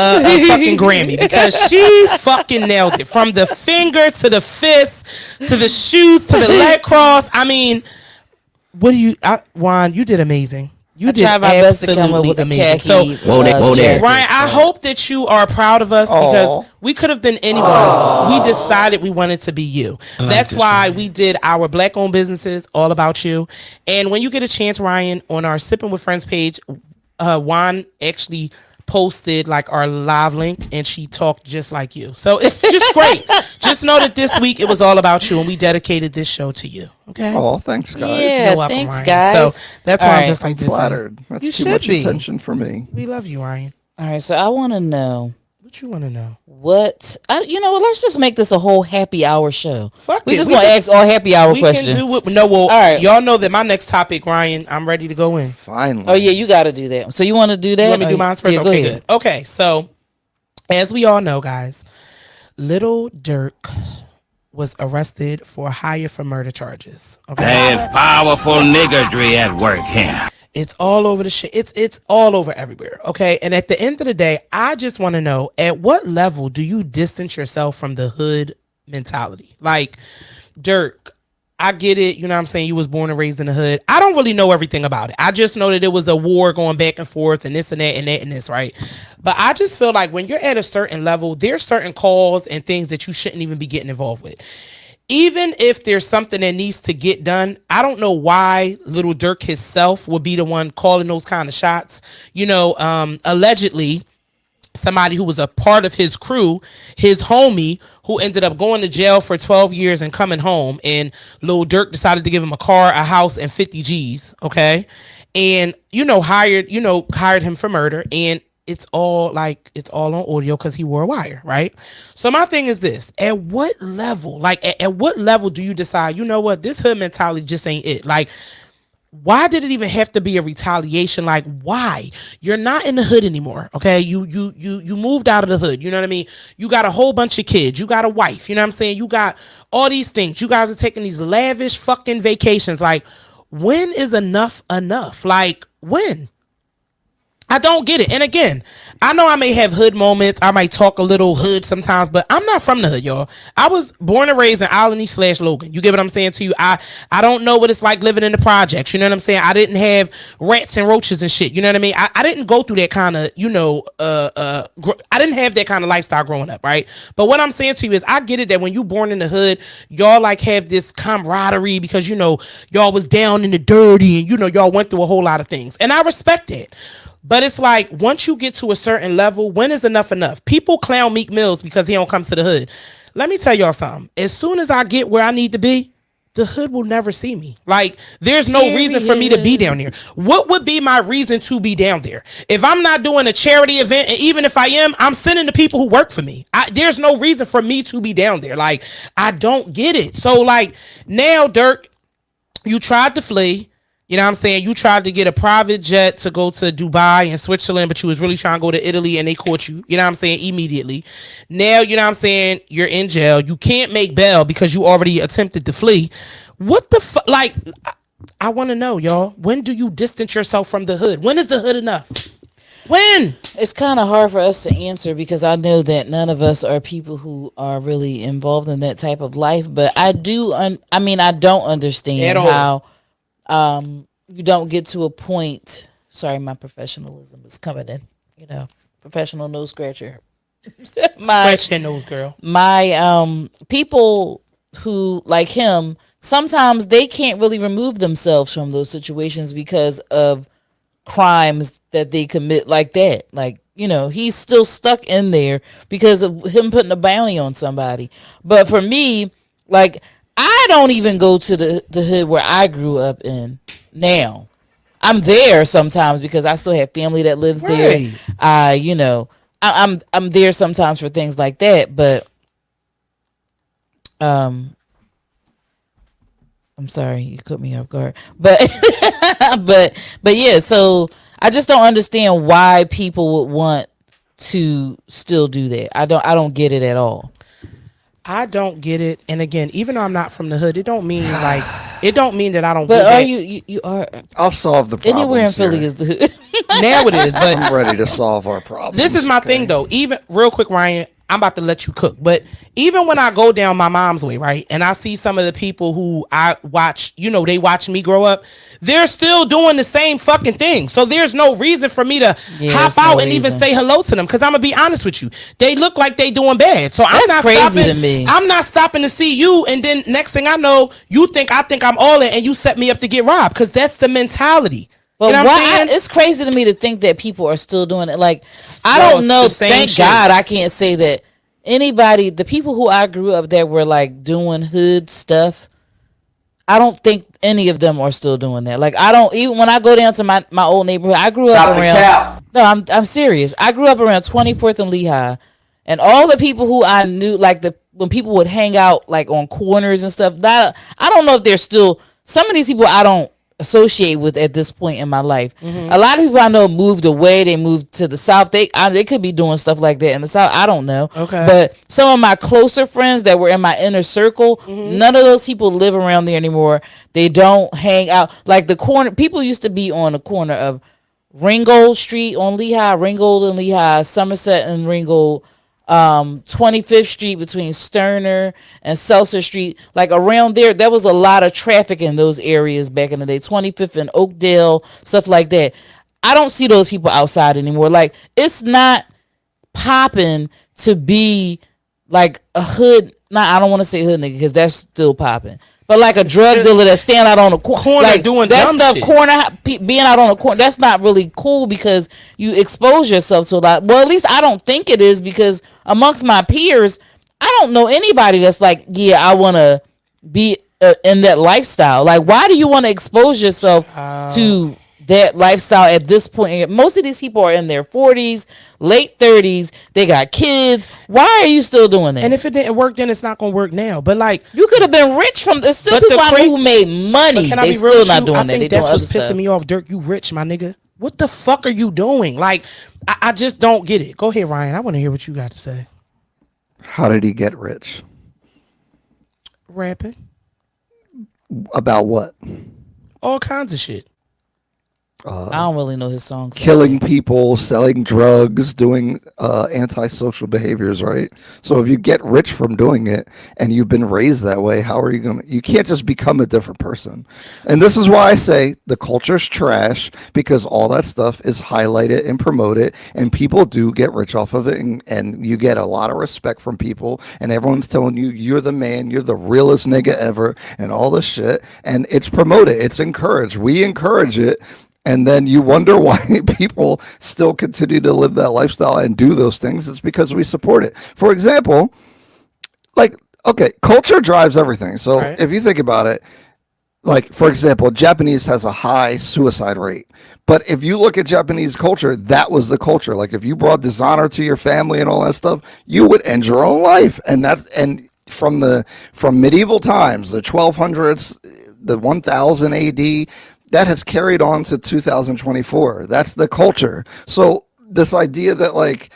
fucking Grammy because she fucking nailed it. From the finger to the fist to the shoes to the leg cross. I mean, Juan, you did amazing. You did my best to come up with amazing. Khaki, Ryan, I hope that you are proud of us because we could have been anyone. We decided we wanted to be you. That's why we did our Black-owned businesses, all about you. And when you get a chance, Ryan, on our Sipping with Friends page, Juan actually posted like our live link and she talked just like you. So it's just great. Just know that this week it was all about you and we dedicated this show to you. Okay. Oh, thanks, guys. Yeah, welcome, thanks, Ryan. guys. So that's why I'm just like I'm flattered. That's you too should much be. attention for me. We love you, Ryan. All right, so I want to know. What you want to know? Let's just make this a whole happy hour show. We just gonna ask all happy hour questions. All right. Y'all know that my next topic, Ryan, I'm ready to go in. Finally. Oh yeah, you got to do that. So you want to do that? You want me to do mine first? Yeah, okay, good. Okay, so as we all know, guys, Lil Durk was arrested for hire for murder charges. Okay, There's powerful niggardry at work here. It's all over the shit. It's all over everywhere. Okay. And at the end of the day, I just want to know, at what level do you distance yourself from the hood mentality? Like, Durk, I get it. You know what I'm saying? You was born and raised in the hood. I don't really know everything about it. I just know that it was a war going back and forth and this and that and that and this, right? But I just feel like when you're at a certain level, there's certain calls and things that you shouldn't even be getting involved with. Even if there's something that needs to get done, I don't know why Lil Durk himself would be the one calling those kind of shots. You know, allegedly, somebody who was a part of his crew, his homie, who ended up going to jail for 12 years and coming home. And Lil Durk decided to give him a car, a house, and 50 G's. Okay. And, hired him for murder. And it's all on audio because he wore a wire, right? So my thing is this: at what level, at what level do you decide, you know what, this hood mentality just ain't it? Like, why did it even have to be a retaliation? Like, why? You're not in the hood anymore, okay? You moved out of the hood, you know what I mean? You got a whole bunch of kids, you got a wife, you know what I'm saying? You got all these things. You guys are taking these lavish fucking vacations. Like, when is enough enough? Like, when? I don't get it. And again, I know I may have hood moments. I might talk a little hood sometimes, but I'm not from the hood, y'all. I was born and raised in Alany/Logan. You get what I'm saying to you? I don't know what it's like living in the projects. You know what I'm saying? I didn't have rats and roaches and shit. You know what I mean? I didn't go through that kind of, I didn't have that kind of lifestyle growing up, right? But what I'm saying to you is I get it that when you born in the hood, y'all like have this camaraderie because, y'all was down in the dirty and, y'all went through a whole lot of things. And I respect it. But it's like, once you get to a certain level, when is enough enough? People clown Meek Mills because he don't come to the hood. Let me tell y'all something. As soon as I get where I need to be, the hood will never see me. Like, there's no reason for me to be down there. What would be my reason to be down there? If I'm not doing a charity event, and even if I am, I'm sending the people who work for me. There's no reason for me to be down there. Like, I don't get it. So, like, now, Durk, you tried to flee. You know what I'm saying? You tried to get a private jet to go to Dubai and Switzerland, but you was really trying to go to Italy and they caught you. You know what I'm saying? Immediately. Now, you know what I'm saying? You're in jail. You can't make bail because you already attempted to flee. What the fuck? Like, I want to know, y'all. When do you distance yourself from the hood? When is the hood enough? When? It's kind of hard for us to answer because I know that none of us are people who are really involved in that type of life. But I do. I don't understand how. You don't get to a point. Sorry, my professionalism is coming in. You know, professional nose scratcher. Scratch that nose, girl. My people who like him, sometimes they can't really remove themselves from those situations because of crimes that they commit like that. Like, you know, he's still stuck in there because of him putting a bounty on somebody. But for me, like, I don't even go to the hood where I grew up in now. I'm there sometimes because I still have family that lives there. You know, I'm there sometimes for things like that, but I'm sorry, you caught me off guard. But but yeah, so I just don't understand why people would want to still do that. I don't get it at all. I don't get it. And again, even though I'm not from the hood, it don't mean that I don't. But are you are? I'll solve the problem. Anywhere in Philly is the hood. Now it is. But I'm ready to solve our problem. This is my thing, though. Even real quick, Ryan. I'm about to let you cook. But even when I go down my mom's way, right, and I see some of the people who I watch, you know, they watch me grow up, they're still doing the same fucking thing. So there's no reason for me to hop out and even say hello to them. Because I'm going to be honest with you. They look like they doing bad. So I'm not crazy stopping. To me. I'm not stopping to see you. And then next thing I know, I think I'm all in and you set me up to get robbed. Because that's the mentality. But you know it's crazy to me to think that people are still doing it. Like, I don't know. Thank God I can't say that anybody, the people who I grew up that were like doing hood stuff, I don't think any of them are still doing that. Like, I don't, even when I go down to my old neighborhood, I grew up around, no, I'm serious. I grew up around 24th and Lehigh, and all the people who I knew, like when people would hang out like on corners and stuff, that I don't know if they're still, some of these people I don't associate with at this point in my life. A lot of people I know moved away. They moved to the South. They could be doing stuff like that in the South. I don't know. Okay. But some of my closer friends that were in my inner circle, none of those people live around there anymore. They don't hang out. Like the corner, people used to be on the corner of Ringgold Street on Lehigh, Ringgold and Lehigh, Somerset and Ringgold, 25th Street between Sterner and Seltzer Street, like around there was a lot of traffic in those areas back in the day. 25th and Oakdale, stuff like that. I don't see those people outside anymore. Like, it's not popping to be like a hood. I don't want to say hood nigga because that's still popping. But like a drug dealer that stand out on the corner, like doing that dumb stuff, shit. Being out on the corner, that's not really cool because you expose yourself to a lot. Well, at least I don't think it is, because amongst my peers, I don't know anybody that's like, yeah, I want to be in that lifestyle. Like, why do you want to expose yourself to that lifestyle at this point? Most of these people are in their 40s, late 30s. They got kids. Why are you still doing that? And if it didn't work, then it's not going to work now. But like, you could have been rich from. There's still people I know who made money. They still not doing that. I think that's what's pissing me off. Durk, you rich, my nigga. What the fuck are you doing? Like, I just don't get it. Go ahead, Ryan. I want to hear what you got to say. How did he get rich? Rapping. About what? All kinds of shit. I don't really know his songs. Killing people, selling drugs, doing antisocial behaviors, right? So if you get rich from doing it and you've been raised that way, how are you going to... You can't just become a different person. And this is why I say the culture's trash, because all that stuff is highlighted and promoted, and people do get rich off of it, and you get a lot of respect from people, and everyone's telling you, you're the man, you're the realest nigga ever, and all this shit, and it's promoted, it's encouraged. We encourage it. And then you wonder why people still continue to live that lifestyle and do those things. It's because we support it. For example, like okay, culture drives everything. So Right. if you think about it, like for example, Japanese has a high suicide rate. But if you look at Japanese culture, that was the culture. Like if you brought dishonor to your family and all that stuff, you would end your own life. And from medieval times, the 1200s, the 1000 AD, that has carried on to 2024. That's the culture. So this idea that like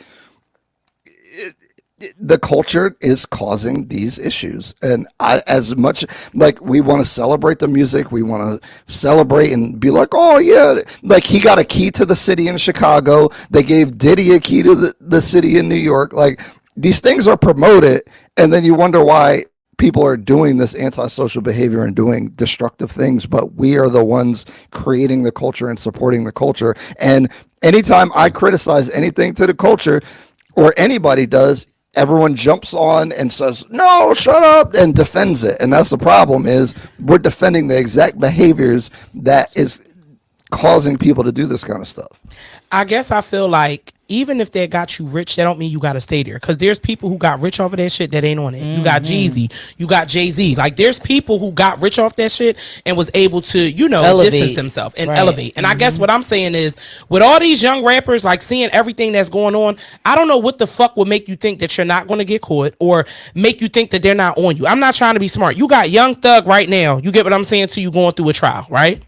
the culture is causing these issues, and as much like we want to celebrate the music, we want to celebrate and be like, oh yeah, like he got a key to the city in Chicago, they gave Diddy a key to the city in New York. Like these things are promoted, and then you wonder why people are doing this antisocial behavior and doing destructive things, but we are the ones creating the culture and supporting the culture. And anytime I criticize anything to the culture, or anybody does, everyone jumps on and says, no, shut up, and defends it. And that's the problem, is we're defending the exact behaviors that is causing people to do this kind of stuff. I guess I feel like even if they got you rich, that don't mean you got to stay there. Because there's people who got rich off of that shit that ain't on it. You got Jeezy, you got Jay-Z. Like there's people who got rich off that shit and was able to, you know, Elevate. distance themselves and elevate. And I guess what I'm saying is, with all these young rappers, like seeing everything that's going on, I don't know what the fuck would make you think that you're not going to get caught or make you think that they're not on you. I'm not trying to be smart. You got Young Thug right now. You get what I'm saying to you going through a trial, right?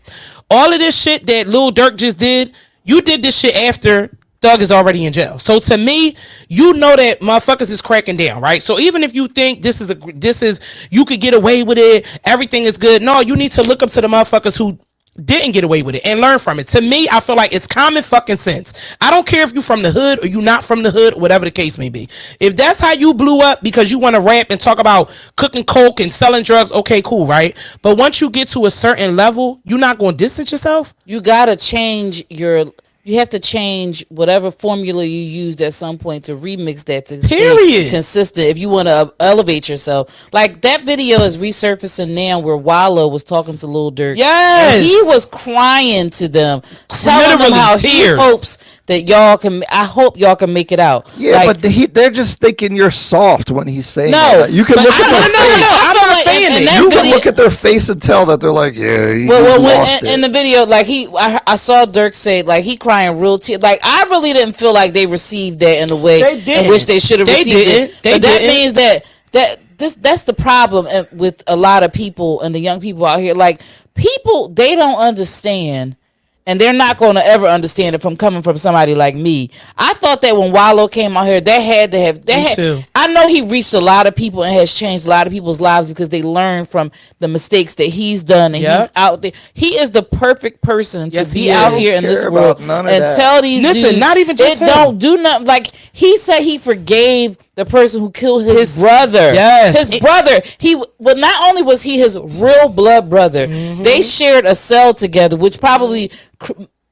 All of this shit that Lil Durk just did, you did this shit after Thug is already in jail. So to me, you know that motherfuckers is cracking down, right? So even if you think this is you could get away with it, everything is good. No, you need to look up to the motherfuckers who didn't get away with it and learn from it. To me, I feel like it's common fucking sense. I don't care if you from the hood or you not from the hood, whatever the case may be. If that's how you blew up because you want to rap and talk about cooking coke and selling drugs, okay, cool, right? But once you get to a certain level, you're not going to distance yourself. You gotta change you have to change whatever formula you used at some point to remix that to stay consistent if you want to elevate yourself. Like that video is resurfacing now where Wallow was talking to Lil Durk. Yes. And he was crying to them, telling Literally, them how tears. he hopes that I hope y'all can make it out. Yeah, like, but they're just thinking you're soft when he's saying No, that. You can look at their face. I'm not saying it. You can look at their face and tell that they're like, yeah, he lost it. In the video, like I saw Durk say like he crying real tears. Like I really didn't feel like they received that in the way in which they should have received it. But that means that's the problem with a lot of people and the young people out here. Like people, they don't understand. And they're not going to ever understand it from coming from somebody like me. I thought that when Wallow came out here, I know he reached a lot of people and has changed a lot of people's lives because they learned from the mistakes that he's done. And he's out there. He is the perfect person to be out here in this world and tell these dudes, not even just don't do nothing. Like he said he forgave the person who killed his brother. Yes. His brother. Not only was he his real blood brother, they shared a cell together, which probably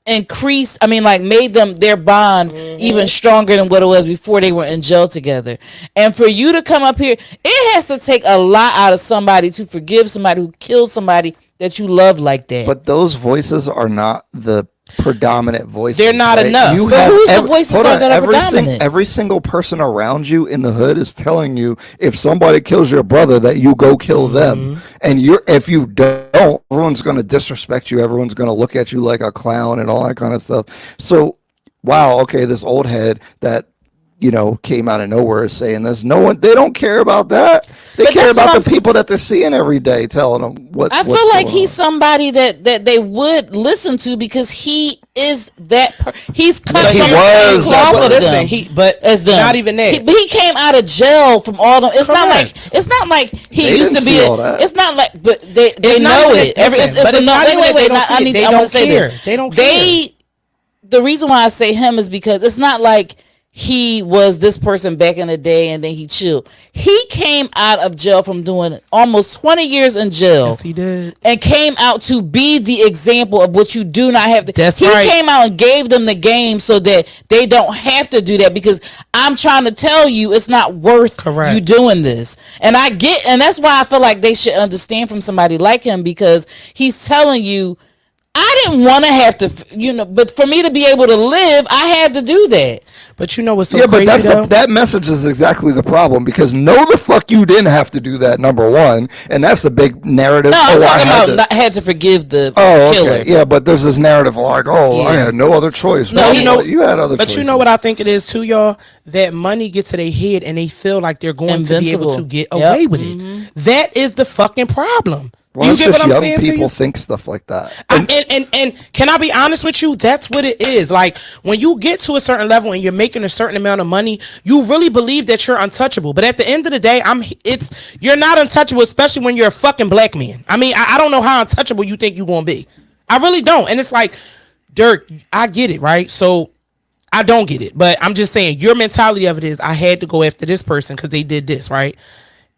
made their bond even stronger than what it was before they were in jail together. And for you to come up here, it has to take a lot out of somebody to forgive somebody who killed somebody that you love like that. But those voices are not the predominant voices. They're not enough. Who's the voices that are predominant? Every single person around you in the hood is telling you if somebody kills your brother that you go kill them. And if you don't, everyone's going to disrespect you. Everyone's going to look at you like a clown and all that kind of stuff. So, wow, okay, this old head that came out of nowhere is saying this. They don't care about that. They care about the people that they're seeing every day telling them what. I feel like he's somebody that they would listen to because he is that. He's cut from the same cloth with them. Not even that. But he came out of jail from all them. It's not like he used to be. It's not like, but they know it. Wait. I want to say this. They don't care. The reason why I say him is because it's not like he was this person back in the day and then he chilled. He came out of jail from doing almost 20 years in jail. Yes, he did. And came out to be the example of what you do not have to. That's he right. came out and gave them the game so that they don't have to do that, because I'm trying to tell you it's not worth you doing this. And that's why I feel like they should understand from somebody like him, because he's telling you, I didn't want to have to, but for me to be able to live, I had to do that. But you know what's so yeah, crazy, but that message is exactly the problem, because no, the fuck you didn't have to do that, number one, and that's the big narrative. No, I'm talking about had to forgive the killer. Okay. Yeah, but there's this narrative like, I had no other choice. No, you had other choices. But you know what I think it is too, y'all? That money gets to their head and they feel like they're going to be able to get away with it. That is the fucking problem. Well, you get what I'm saying to you? People think stuff like that. And can I be honest with you? That's what it is. Like, when you get to a certain level and you're making a certain amount of money, you really believe that you're untouchable. But at the end of the day, you're not untouchable, especially when you're a fucking black man. I mean, I don't know how untouchable you think you're gonna be. I really don't. And it's like, Durk, I get it, right? So I don't get it, but I'm just saying your mentality of it is, I had to go after this person because they did this, right?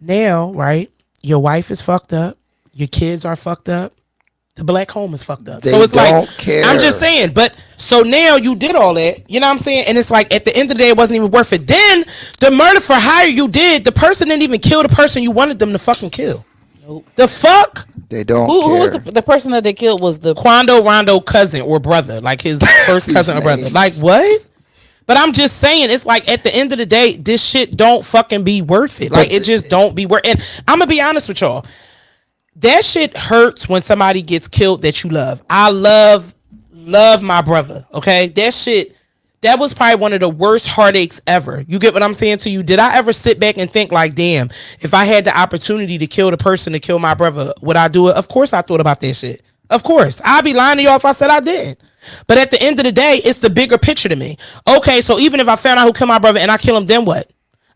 Now, right? Your wife is fucked up. Your kids are fucked up. The black home is fucked up. So it's like, care. I'm just saying, but so now you did all that, you know what I'm saying? And it's like, at the end of the day, it wasn't even worth it. Then the murder for hire you did, the person didn't even kill the person you wanted them to fucking kill. Nope. The fuck? They don't Who care. was the person that they killed was the Quando Rondo cousin or brother, like his first cousin or brother. Like, what? But I'm just saying, it's like, at the end of the day, this shit don't fucking be worth it. Like, it just don't be worth it. And I'm gonna be honest with y'all. That shit hurts when somebody gets killed that you love. I love my brother, okay? That was probably one of the worst heartaches ever. You get what I'm saying to you? Did I ever sit back and think like, damn, if I had the opportunity to kill the person to kill my brother, would I do it? Of course I thought about that shit. Of course. I'd be lying to y'all if I said I didn't. But at the end of the day, it's the bigger picture to me. Okay, so even if I found out who killed my brother and I kill him, then what?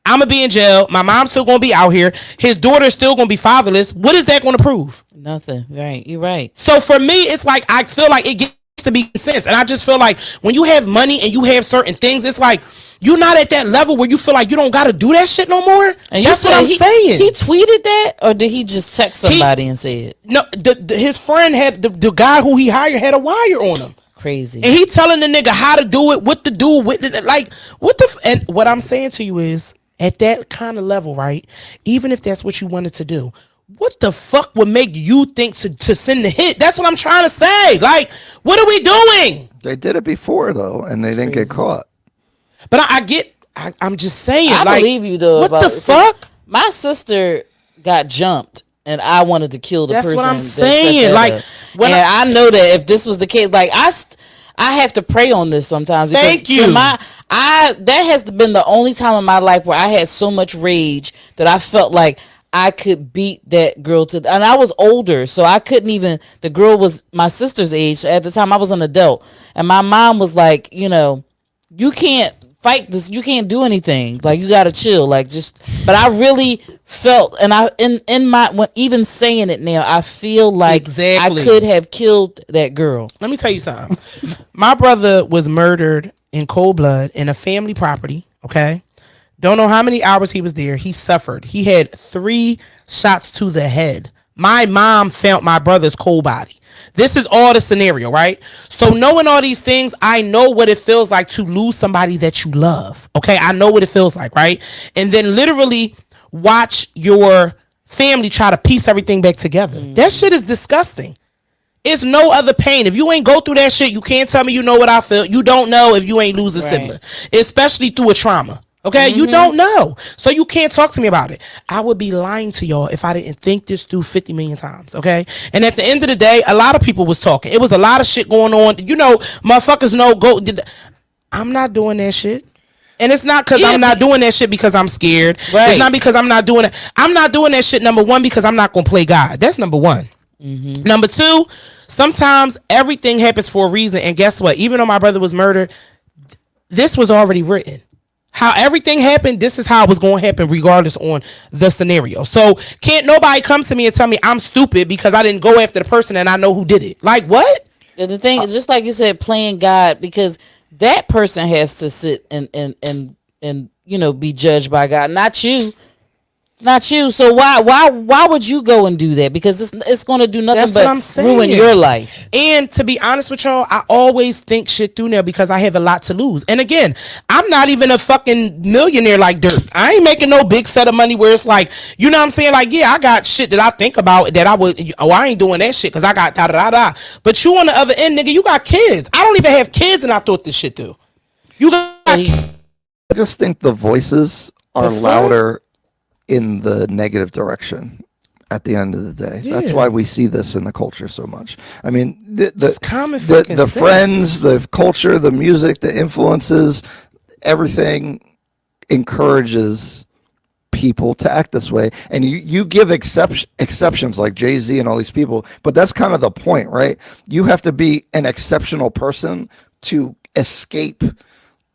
I'm going to be in jail. My mom's still going to be out here. His daughter's still going to be fatherless. What is that going to prove? Nothing. Right. You're right. So for me, it's like, I feel like it gets to be sense. And I just feel like when you have money and you have certain things, it's like, you're not at that level where you feel like you don't got to do that shit no more. And that's what I'm saying. He tweeted that, or did he just text somebody and say it? No, his friend had, the guy who he hired had a wire on him. Crazy. And he telling the nigga how to do it, what to do with it. Like, and what I'm saying to you is, at that kind of level, right? Even if that's what you wanted to do, what the fuck would make you think to send the hit? That's what I'm trying to say. Like, what are we doing? They did it before, though, and they didn't get caught. But I'm just saying. I believe you, though. What the fuck? My sister got jumped, and I wanted to kill the person. That's what I'm saying. Like, and I know that if this was the case, like, I have to pray on this sometimes. Thank you. That has been the only time in my life where I had so much rage that I felt like I could beat that girl and I was older, so I couldn't even, the girl was my sister's age. So at the time I was an adult, and my mom was like, you can't fight this, you can't do anything, like, you gotta chill, like, just. But I really felt, and when even saying it now, I feel like exactly. I could have killed that girl. Let me tell you something. My brother was murdered in cold blood in a family property, okay? Don't know how many hours he was there. He suffered. He had 3 shots to the head. My mom found my brother's cold body. This is all the scenario, right? So knowing all these things, I know what it feels like to lose somebody that you love, okay? I know what it feels like, right? And then literally watch your family try to piece everything back together. That shit is disgusting. It's no other pain. If you ain't go through that shit, you can't tell me you know what I feel. You don't know if you ain't lose a sibling, especially through a trauma. Okay, you don't know. So you can't talk to me about it. I would be lying to y'all if I didn't think this through 50 million times, okay? And at the end of the day, a lot of people was talking. It was a lot of shit going on. Motherfuckers know, I'm not doing that shit. And it's not because I'm not doing that shit because I'm scared. Right. It's not because I'm not doing it. I'm not doing that shit, number one, because I'm not going to play God. That's number one. Number two, sometimes everything happens for a reason. And guess what? Even though my brother was murdered, this was already written. How everything happened, this is how it was going to happen regardless on the scenario. So can't nobody come to me and tell me I'm stupid because I didn't go after the person and I know who did it. Like, what? And the thing is, just like you said, playing God, because that person has to sit and be judged by God, not you. Not you. So why would you go and do that? Because it's going to do nothing but ruin your life. And to be honest with y'all, I always think shit through now because I have a lot to lose. And again, I'm not even a fucking millionaire like Durk. I ain't making no big set of money where it's like, you know what I'm saying? Like, yeah, I got shit that I think about that I would. Oh, I ain't doing that shit because I got da da da da. But you on the other end, nigga, you got kids. I don't even have kids, and I thought this shit through. You got. I just think the voices are louder in the negative direction at the end of the day. Yeah. That's why we see this in the culture so much. I mean, the friends, the culture, the music, the influences, everything encourages people to act this way. And you give exceptions like Jay-Z and all these people, but that's kind of the point, right? You have to be an exceptional person to escape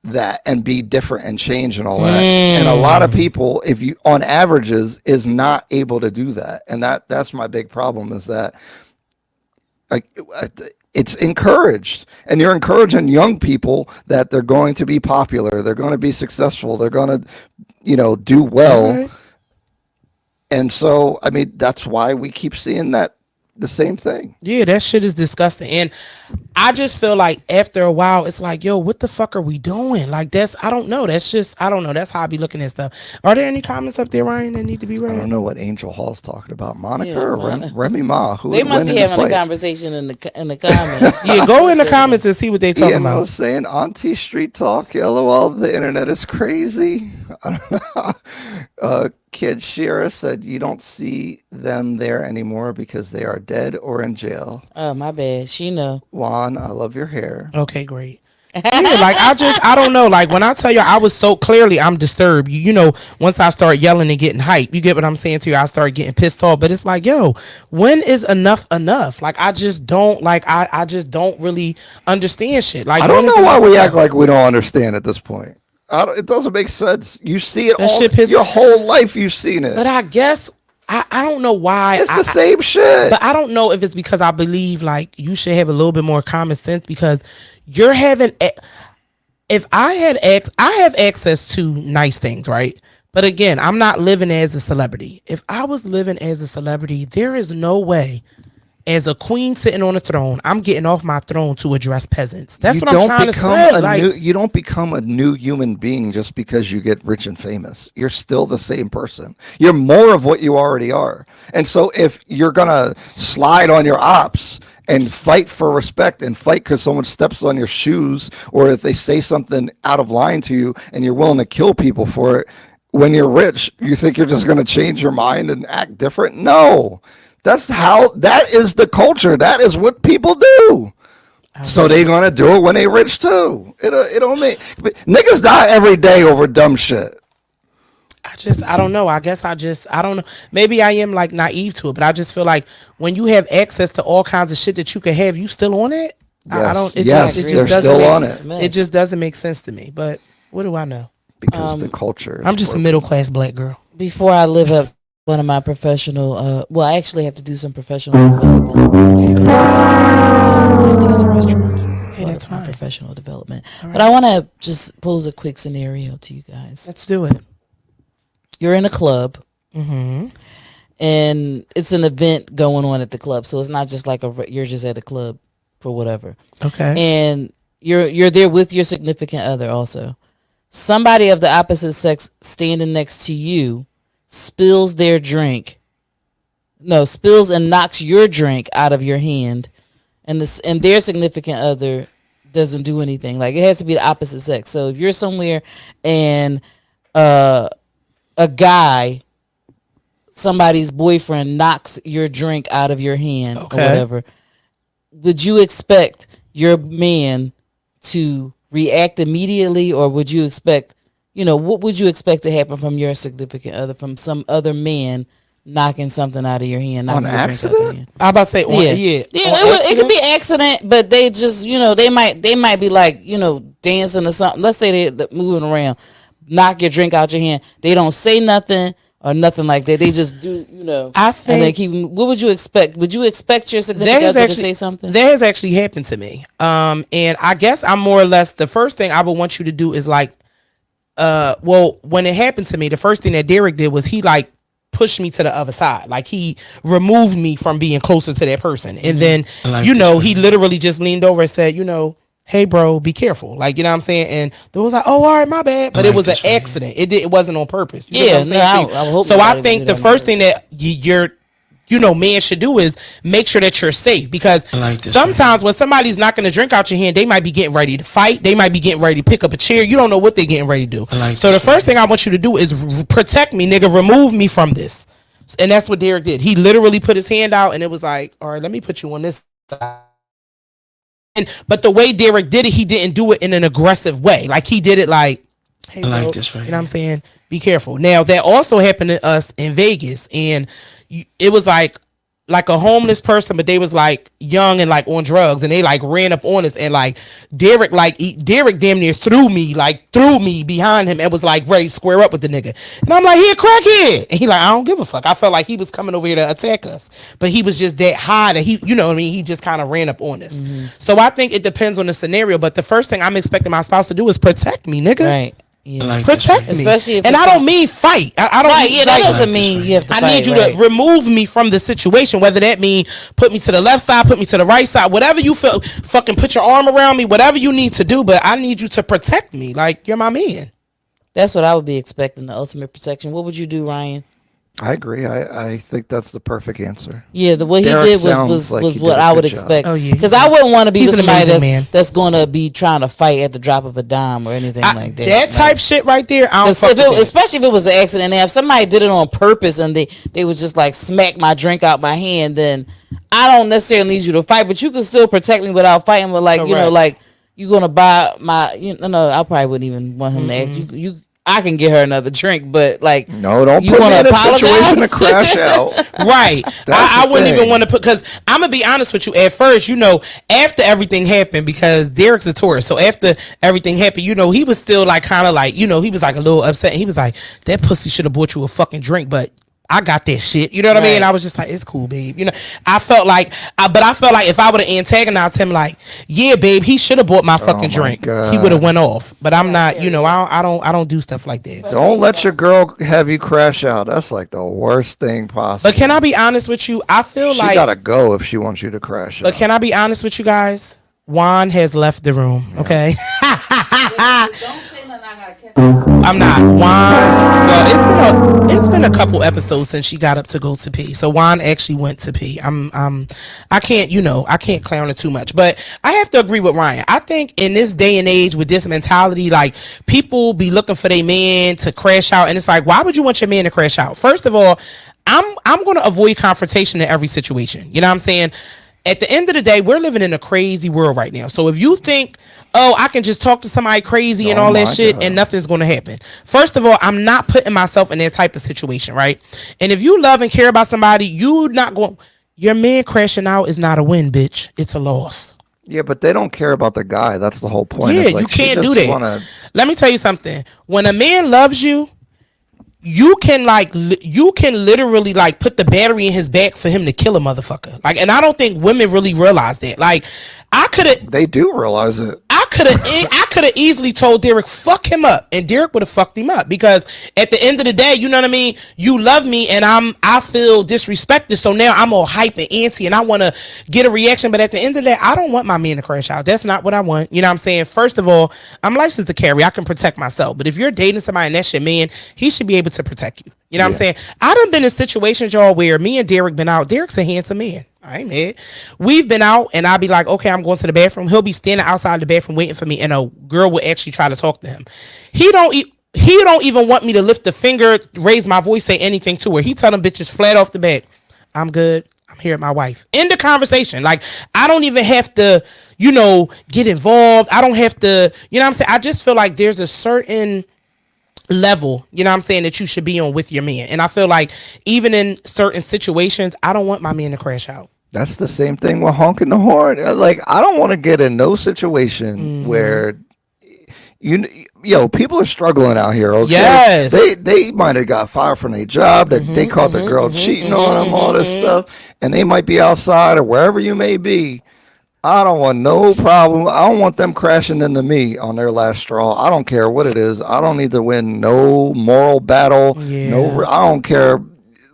that and be different and change and all that. And a lot of people, if you on averages, is not able to do that. And that's my big problem is that it's encouraged, and you're encouraging young people that they're going to be popular, they're going to be successful, they're going to, do well. Mm-hmm. And so, I mean, that's why we keep seeing the same thing. Yeah, that shit is disgusting. And I just feel like after a while, it's like, yo, what the fuck are we doing? Like, I don't know. I don't know. That's how I be looking at stuff. Are there any comments up there, Ryan, that need to be read? I don't know what Angel Hall's talking about. Monica or Remy Ma? They must be having a conversation in the comments. Yeah, go in the comments and see what they talking about. Was saying Auntie Street Talk. LOL, the internet is crazy. Kid Shira said you don't see them there anymore because they are dead or in jail. Oh, my bad. She know. Juan, I love your hair. Okay, great. Yeah, like I don't know. Like when I tell you I was so clearly I'm disturbed. Once I start yelling and getting hype, you get what I'm saying to you. I start getting pissed off. But it's like, yo, when is enough? Like I just don't I just don't really understand shit. Like I don't know why we act like we don't understand at this point. It doesn't make sense. You see it all your whole life. You've seen it. But I guess I don't know why. It's the same shit. But I don't know if it's because I believe like you should have a little bit more common sense because you're having. If I have access to nice things, right? But again, I'm not living as a celebrity. If I was living as a celebrity, there is no way. As a queen sitting on a throne, I'm getting off my throne to address peasants. That's what I'm trying to say. You don't become a new human being just because you get rich and famous. You're still the same person. You're more of what you already are. And so if you're going to slide on your ops and fight for respect and fight because someone steps on your shoes or if they say something out of line to you and you're willing to kill people for it, when you're rich, you think you're just going to change your mind and act different? No. That is the culture. That is what people do. So they're gonna do it when they rich too. It don't make niggas die every day over dumb shit. I don't know. I don't know. Maybe I am like naive to it, but I just feel like when you have access to all kinds of shit that you can have, you still on it. Yes. They're still on it. It just doesn't make sense to me. But what do I know? Because the culture. I'm just a middle class black girl. Before I live up one of my professional, I actually have to do some professional development. I have to use the restrooms. Okay, that's fine. Professional development. Right. But I want to just pose a quick scenario to you guys. Let's do it. You're in a club. Mm-hmm. And it's an event going on at the club. So it's not just like you're just at a club for whatever. Okay. And you're there with your significant other also. Somebody of the opposite sex standing next to you spills and knocks your drink out of your hand, and their significant other doesn't do anything. Like it has to be the opposite sex. So if you're somewhere and a guy, somebody's boyfriend knocks your drink out of your hand or whatever, would you expect your man to react immediately, or would you expect? What would you expect to happen from your significant other, from some other man knocking something out of your hand? On accident? I'm about to say, it could be accident, but they just, they might be like, dancing or something. Let's say they're moving around, knock your drink out your hand. They don't say nothing or nothing like that. They just do, I think. And they keep. What would you expect? Would you expect your significant other to say something? That has actually happened to me. And I guess I'm more or less, the first thing I would want you to do is like, when it happened to me, the first thing that Derek did was he like pushed me to the other side. Like he removed me from being closer to that person. And then, you know, he literally just leaned over and said, you know, hey bro, be careful. Like, you know what I'm saying? And they was like, oh, all right, my bad. But it was an accident. It wasn't on purpose. You know what I'm saying? I hope so I think the first thing that you're man should do is make sure that you're safe, because sometimes when somebody's not going to drink out your hand, they might be getting ready to fight. They might be getting ready to pick up a chair. You don't know what they're getting ready to do. So the first thing I want you to do is protect me, nigga. Remove me from this. And that's what Derek did. He literally put his hand out and it was like, all right, let me put you on this side. But the way Derek did it, he didn't do it in an aggressive way. Like he did it like, hey, bro, you know what I'm saying? Be careful. Now that also happened to us in Vegas, and it was like a homeless person, but they was like young and like on drugs, and they like ran up on us, and like Derek damn near threw me behind him and was like ready to square up with the nigga. And I'm like, he a crackhead. And he like, I don't give a fuck. I felt like he was coming over here to attack us, but he was just that high that he, you know what I mean? He just kind of ran up on us. So I think it depends on the scenario, but the first thing I'm expecting my spouse to do is protect me, nigga. Right. Yeah. Protect me, especially if I don't mean fight. I don't. Right, that doesn't mean you have to. I need you to remove me from the situation. Whether that mean put me to the left side, put me to the right side, whatever you feel. Fucking put your arm around me, whatever you need to do. But I need you to protect me, like you're my man. That's what I would be expecting. The ultimate protection. What would you do, Ryan? I agree. I think that's the perfect answer. Yeah, what he did was what I would expect. Because I wouldn't want to be somebody that's going to be trying to fight at the drop of a dime or anything like that. That type shit right there, I don't fuck with that. Especially if it was an accident. And if somebody did it on purpose and they was just like smack my drink out my hand, then I don't necessarily need you to fight, but you can still protect me without fighting. But like, you know, like you going to buy my, no, I probably wouldn't even want him to ask you. I can get her another drink, but like, no, don't you put me in a situation to crash out. Right. I wouldn't even want to put, because I'm going to be honest with you. At first, you know, after everything happened, because Derek's a tourist. So after everything happened, you know, he was still like, kind of like, you know, he was like a little upset. He was like, that pussy should have bought you a fucking drink, but I got that shit. You know what I mean? I was just like, it's cool, babe. You know, I felt like if I would have antagonized him, like, yeah, babe, he should have bought my fucking drink. God. He would have went off. But I'm not, you know, I don't do stuff like that. Don't let your girl have you crash out. That's like the worst thing possible. But can I be honest with you? I feel she gotta go if she wants you to crash out. But can I be honest with you guys? Juan has left the room. Okay. I'm not. Juan, it's been a couple episodes since she got up to go to pee. So Juan actually went to pee. I can't clown it too much, but I have to agree with Ryan. I think in this day and age with this mentality, like people be looking for their man to crash out, and it's like, why would you want your man to crash out? First of all, I'm going to avoid confrontation in every situation. You know what I'm saying? At the end of the day, we're living in a crazy world right now. So if you think, oh, I can just talk to somebody crazy and all that shit and nothing's going to happen. First of all, I'm not putting myself in that type of situation, right? And if you love and care about somebody, your man crashing out is not a win, bitch. It's a loss. Yeah, but they don't care about the guy. That's the whole point. Yeah, like, you can't do that. Let me tell you something. When a man loves you, you can literally like put the battery in his back for him to kill a motherfucker. Like, and I don't think women really realize that. Like, they do realize it. I could have easily told Derek, fuck him up, and Derek would have fucked him up, because at the end of the day, you know what I mean? You love me and I feel disrespected, so now I'm all hype and antsy and I want to get a reaction, but at the end of the day, I don't want my man to crash out. That's not what I want. You know what I'm saying? First of all, I'm licensed to carry. I can protect myself, but if you're dating somebody and that's your man, he should be able to protect you. You know what I'm saying? I done been in situations, y'all, where me and Derek been out. Derek's a handsome man. I ain't mad. We've been out and I'll be like, okay, I'm going to the bathroom. He'll be standing outside the bathroom waiting for me, and a girl will actually try to talk to him. He don't even want me to lift the finger, raise my voice, say anything to her. He tell them bitches flat off the bat, I'm good. I'm here at my wife. End the conversation. Like, I don't even have to, you know, get involved. I don't have to, you know what I'm saying? I just feel like there's a certain level, you know what I'm saying, that you should be on with your man. And I feel like even in certain situations, I don't want my man to crash out. That's the same thing with honking the horn. Like, I don't want to get in no situation where people are struggling out here. Okay, yes, they might have got fired from their job, that they caught the girl cheating on them, all this stuff, and they might be outside or wherever you may be. I don't want no problem. I don't want them crashing into me on their last straw. I don't care what it is. I don't need to win no moral battle. Yeah. I don't care.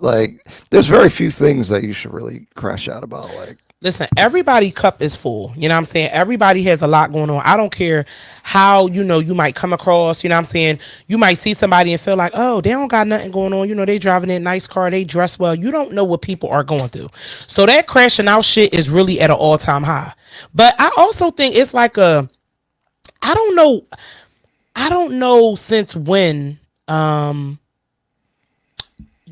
like, there's very few things that you should really crash out about. Like, listen, everybody cup is full. You know what I'm saying? Everybody has a lot going on. I don't care how, you know, you might come across, you know what I'm saying? You might see somebody and feel like, oh, they don't got nothing going on. You know, they driving a nice car. They dress well. You don't know what people are going through. So that crashing out shit is really at an all-time high. But I also think it's like I don't know since when,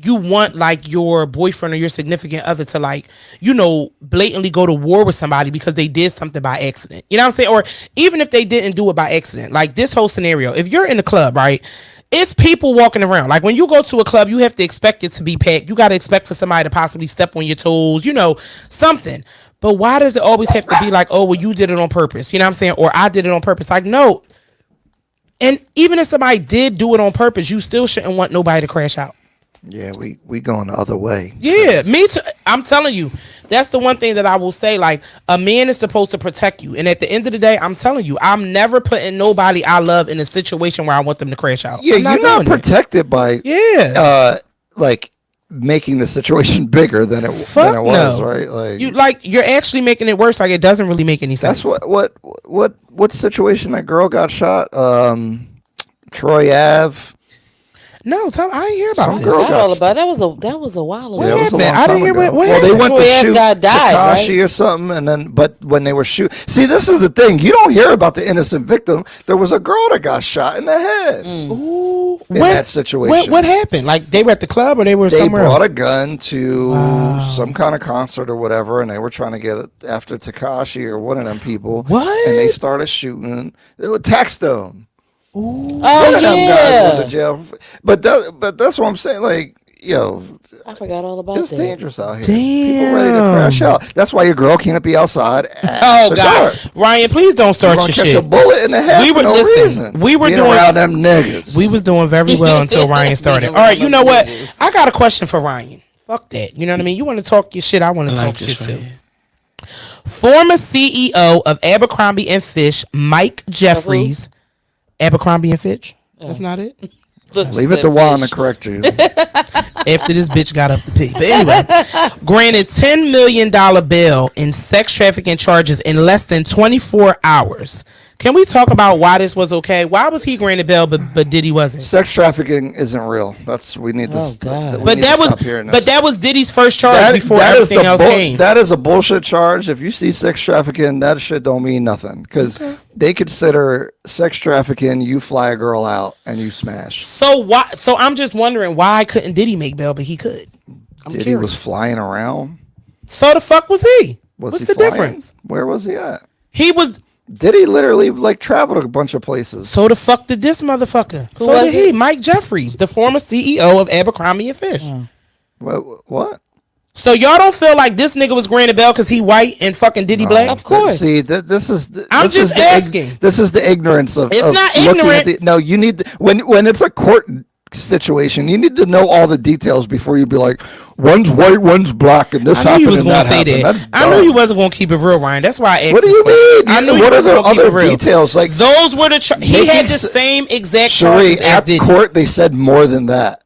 you want like your boyfriend or your significant other to like, you know, blatantly go to war with somebody because they did something by accident. You know what I'm saying? Or even if they didn't do it by accident, like this whole scenario, if you're in the club, right, it's people walking around. Like when you go to a club, you have to expect it to be packed. You got to expect for somebody to possibly step on your toes, you know, something. But why does it always have to be like, oh, well, you did it on purpose? You know what I'm saying? Or I did it on purpose. Like, no. And even if somebody did do it on purpose, you still shouldn't want nobody to crash out. yeah, we going the other way. Yeah, me too. I'm telling you, that's the one thing that I will say. Like, a man is supposed to protect you. And at the end of the day, I'm telling you, I'm never putting nobody I love in a situation where I want them to crash out. Yeah, I'm you're not protected by like making the situation bigger than it was, right? Like you're actually making it worse. Like, it doesn't really make any sense. that's what situation that girl got shot? Troy Ave. No, I didn't hear about Some this. girl Forgot all about that. Was a while ago. What Yeah, it was a happened? long I didn't time hear ago. what Well, they happened? went Troy to Ave shoot guy died, Tekashi right? or something, and then but when they were see, this is the thing. You don't hear about the innocent victim. There was a girl that got shot in the head Ooh, in that situation. What happened? Like, they were at the club or they were They somewhere brought else? a gun to some kind of concert or whatever, and they were trying to get it after Tekashi or one of them people. What? And they started shooting. They would text them. Oh One of them guys went to yeah, jail. But that's what I'm saying. Like, yo, I forgot all about it's that. dangerous out here. Damn. People ready to crash out. That's why your girl can't be outside. Oh God, Ryan, please don't You're start gonna your catch shit. a bullet in the head for no reason. We were Being doing around them niggas. We was doing very well until Ryan started. All right, you know what? I got a question for Ryan. Fuck that. You know what I mean? You want to talk your shit? I want to talk shit too. Former CEO of Abercrombie and Fitch, Mike Jeffries. Abercrombie and Fitch. That's not it. Leave it to Juan to correct you. After this bitch got up to pee. But anyway, granted $10 million bail in sex trafficking charges in less than 24 hours. Can we talk about why this was okay? Why was he granted bail, but Diddy wasn't? Sex trafficking isn't real. We need this. God. But that was Diddy's first charge before that is everything else came. That is a bullshit charge. If you see sex trafficking, that shit don't mean nothing because they consider sex trafficking. You fly a girl out and you smash. So why? So I'm just wondering, why couldn't Diddy make bail, but he could? Diddy was flying around. So the fuck was he? What's he the flying? difference? Where was he at? He was. Diddy literally like traveled a bunch of places. So the fuck did this motherfucker? Who so was did he? it? Mike Jeffries, the former CEO of Abercrombie and Fitch. What? So y'all don't feel like this nigga was granted bail because he white and fucking Diddy black? Of course. See, this is. I'm this just is asking. This is the ignorance of. It's of not looking at ignorant. no, you need when it's a court situation, you need to know all the details before you be like, one's white, one's black, and this I knew happened. you was and gonna that say happened. that. That's I knew dumb. you wasn't gonna keep it real, Ryan. That's why I asked. What do this you question. mean? I knew you What are wasn't the gonna keep other it real. details? Like Those were the. He had the making same exact Sheree, charges as at Diddy. court, they said more than that.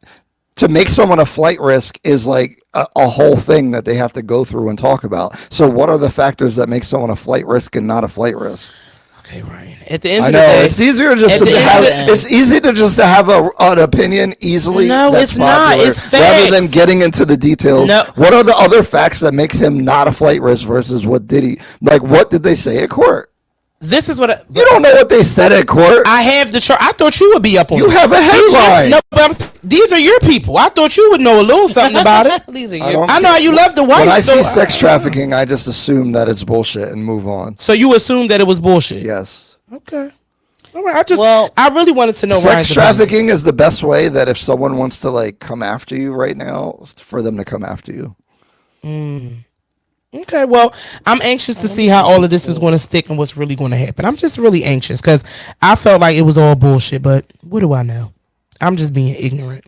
To make someone a flight risk is like a whole thing that they have to go through and talk about. So what are the factors that make someone a flight risk and not a flight risk? Okay, Ryan. At the end I of know the day, it's easier just at to the end have. of the- It's easy to just to have an opinion easily. No, that's it's not. popular, It's rather than facts. getting into the details. No. What are the other facts that make him not a flight risk versus what did he like? What did they say at court? this is what You don't know what they said at court. I have the chart. I thought you would be up on. You it. have a headline. No, but these are your people. I thought you would know a little something about it. These are I your. don't- I know how you love the white. When I so, see sex trafficking, I just assume that it's bullshit and move on. so you assume that it was bullshit. Yes. Okay. All right. Well, I really wanted to know. Sex Ryan's opinion. trafficking is the best way that if someone wants to like come after you right now, for them to come after you. Okay, well, I'm anxious to see how all of this is going to stick and what's really going to happen. I'm just really anxious because I felt like it was all bullshit, but what do I know? I'm just being ignorant.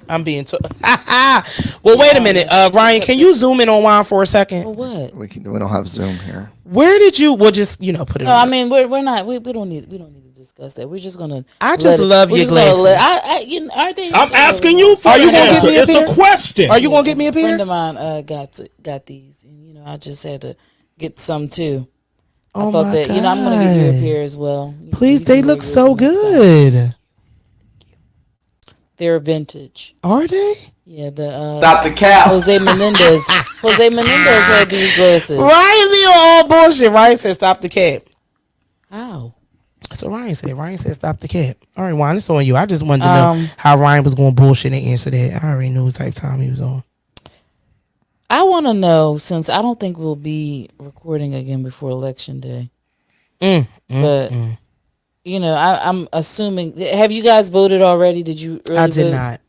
I'm being well, wait a minute. Ryan, can you zoom in on Juan for a second? For what? We don't have Zoom here. Where did you? We'll just put it. No, on. I mean we're not. We don't need to discuss that. We're just gonna. I just love your glasses. Aren't they? I'm asking you for Are you an gonna answer. give me a It's pair? a question. Are you gonna get me a A friend pair? of mine got these, and I just had to get some too. Oh I thought my that God. I'm gonna give you a pair as well. Please, You they can look wear yours so next time. good. They're vintage. Are they? Yeah, the Stop the cap. Jose Menendez had these glasses. Ryan, be all bullshit. Ryan said, "Stop the cap." How? That's what Ryan said. Ryan said, "Stop the cap." All right, Juan, it's on you. I just wanted to know Um, how Ryan was going bullshit and answer that. I already knew what type of time he was on. I want to know, since I don't think we'll be recording again before Election Day, but I'm assuming. Have you guys voted already? Did you? I did vote? not.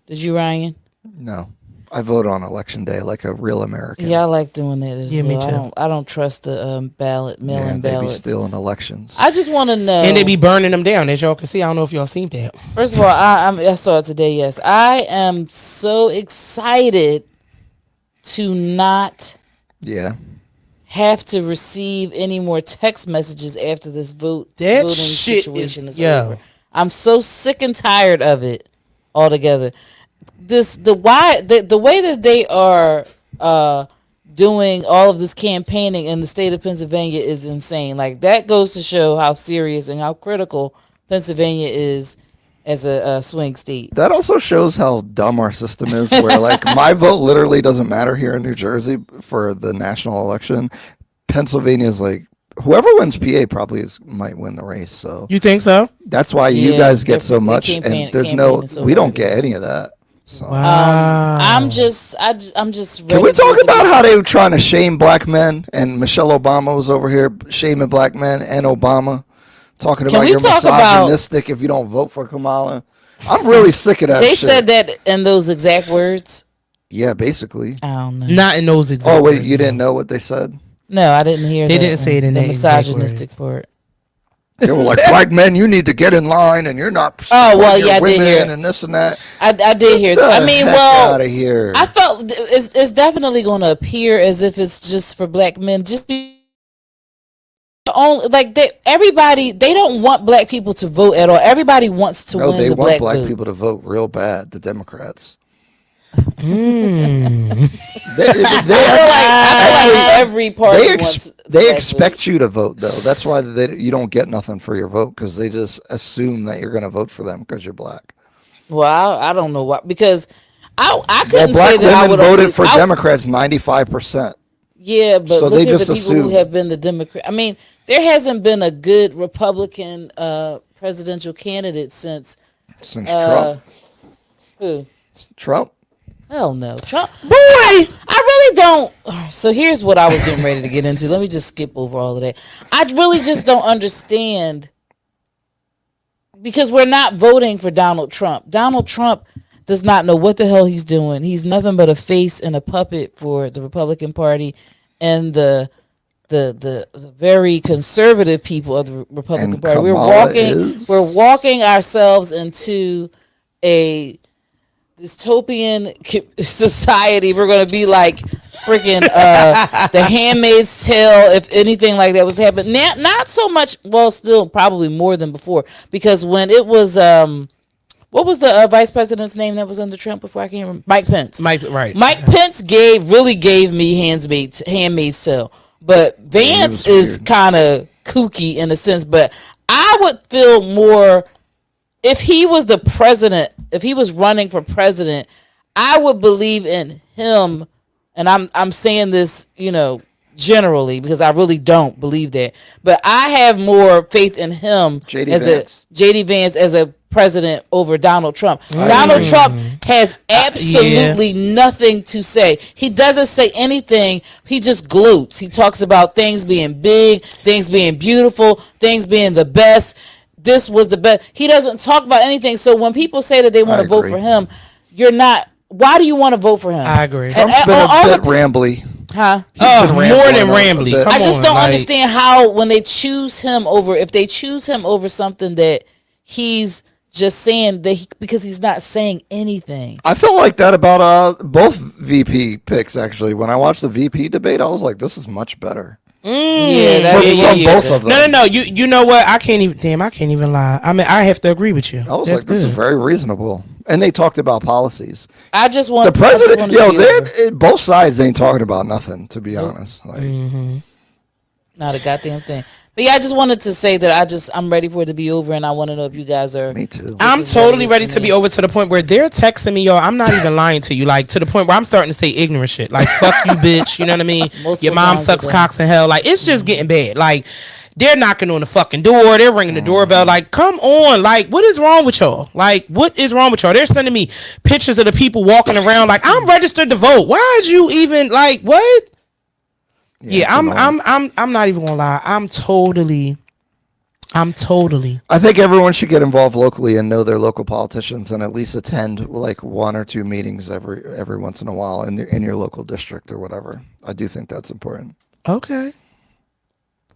Did you, Ryan? No, I vote on election day like a real American. Yeah, I like doing that as Yeah, me well. too. I don't trust the mail-in they be ballots. stealing elections. I just want to know. And they be burning them down, as y'all can see. I don't know if y'all seen that. First of all, I saw it today. Yes, I am so excited to not Yeah. have to receive any more text messages after this voting shit situation is yo. over. I'm so sick and tired of it altogether. The way that they are doing all of this campaigning in the state of Pennsylvania is insane. Like, that goes to show how serious and how critical Pennsylvania is as a swing state. That also shows how dumb our system is, where like my vote literally doesn't matter here in New Jersey for the national election. Pennsylvania is like, whoever wins PA probably might win the race. So You think so? that's why you Yeah, guys get so their much, campaign- and there's campaign is so we don't heavy. get any of that. So. Wow. I'm just ready. Can we for talk it to about be- how they were trying to shame black men, and Michelle Obama was over here shaming black men, and Obama talking Can about we you're talk about- misogynistic if you don't vote for Kamala? I'm really sick of that. They shit. said that in those exact words. Yeah, basically. I don't know. Not in those exact Oh wait, words, you no. didn't know what they said? No, I didn't hear. They that, didn't say it in the that exact misogynistic words. part. They were like, black men, you need to get in line, and you're not. Oh, well, supporting yeah, I your did women hear it. and this and that. I did hear that. I mean, well, out of here. I felt it's definitely going to appear as if it's just for black men. Just be only like everybody. They don't want black people to vote at all. Everybody wants to No, win they the want black black vote. people to vote real bad. The Democrats. Mm. They, I feel like every party wants. they black expect you to vote though. That's why you don't get nothing for your vote, because they just assume that you're going to vote for them because you're black. vote. Well, I don't know why, because I Well, couldn't say black that I women would voted for Democrats 95%. Yeah, but So look they at just the people assume. who have been the Democrat. I mean, there hasn't been a good Republican presidential candidate since Since Trump. who? Trump. Hell no, Trump. Boy, I really don't. So here's what I was getting ready to get into. Let me just skip over all of that. I really just don't understand, because we're not voting for Donald Trump. Donald Trump does not know what the hell he's doing. He's nothing but a face and a puppet for the Republican Party and the very conservative people of the Republican And Party. Kamala is- We're walking ourselves into a dystopian society. We're going to be like freaking The Handmaid's Tale if anything like that was to happen. Not so much, well, still probably more than before, because when it was what was the vice president's name that was under Trump before? I can't remember. Mike Pence. Mike, right? Mike Pence really gave me Handmaid's Tale, but Vance was is weird. kind of kooky in a sense. But I would feel more if he was the president, if he was running for president. I would believe in him, and I'm saying this, generally, because I really don't believe that. But I have more faith in him JD Vance as a president over Donald Trump. Donald Trump has absolutely nothing to say. He doesn't say anything. He just gloats. He talks about things being big, things being beautiful, things being the best. This was the best. He doesn't talk about anything. So when people say that they want to vote agree. for him, you're not. Why do you want to vote for him? I agree. Trump's been a bit rambly. Huh? Been More rambling than a rambly. bit. Come I just on, don't like- understand how when they choose him over, if they choose him over something that he's just saying that because he's not saying anything. I felt like that about both VP picks, actually. When I watched the VP debate, I was like, this is much better. Both of them. No. You know what? I can't even lie. I mean, I have to agree with you. I was like, this is very reasonable. And they talked about policies. I just want the president. Both sides ain't talking about nothing. To be honest, like not a goddamn thing. But yeah, I just wanted to say that I'm ready for it to be over, and I want to know if you guys are. Me too. I'm totally ready to be over to the point where they're texting me, y'all. I'm not even lying to you. Like to the point where I'm starting to say ignorant shit. Like fuck you, bitch. You know what I mean? Your mom sucks cocks in hell. Like it's just getting bad. Like they're knocking on the fucking door. They're ringing the doorbell. Like come on. Like what is wrong with y'all? Like what is wrong with y'all? They're sending me pictures of the people walking around. Like I'm registered to vote. Why is you even like what? Yeah, I'm not even gonna lie. I'm totally. I think everyone should get involved locally and know their local politicians and at least attend like 1 or 2 meetings every once in a while in your local district or whatever. I do think that's important. Okay.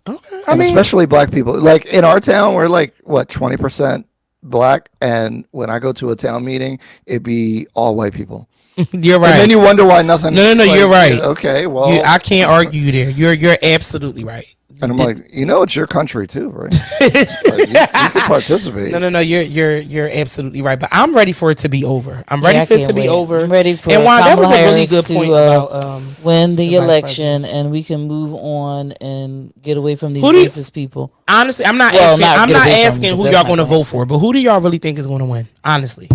I mean, especially black people. Like in our town, we're like 20% black, and when I go to a town meeting, it'd be all white people. You're right. And then you wonder why nothing. No, like, you're right. Okay, well, I can't argue you there. You're absolutely right. And I'm like, it's your country too, right? Like, you can participate. No. You're absolutely right. But I'm ready for it to be over. I'm ready for it to be over. I'm ready for and that was a really good point about win the election, and we can move on and get away from these racist people. Honestly, I'm not asking who y'all going to vote for, but who do y'all really think is going to win? Honestly.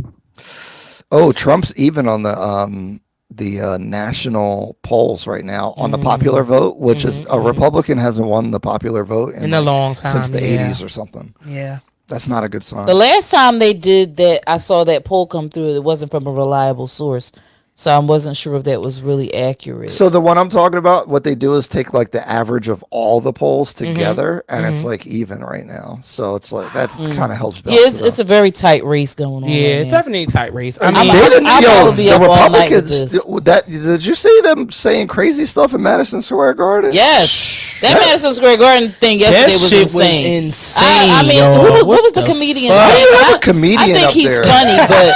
Oh, Trump's even on the national polls right now on the popular vote, which is a Republican hasn't won the popular vote in a long time since the 80s or something. Yeah, that's not a good sign. The last time they did that, I saw that poll come through. It wasn't from a reliable source, so I wasn't sure if that was really accurate. So the one I'm talking about, what they do is take like the average of all the polls together, and it's like even right now. So it's like that kind of helps. Yeah, it's a very tight race going on. Yeah, it's definitely a tight race. I mean, I'll be up all night with this. Did you see them saying crazy stuff in Madison Square Garden? Yes. That Madison Square Garden thing yesterday was insane. I mean, what was the comedian? Why do you have a comedian I think he's funny, but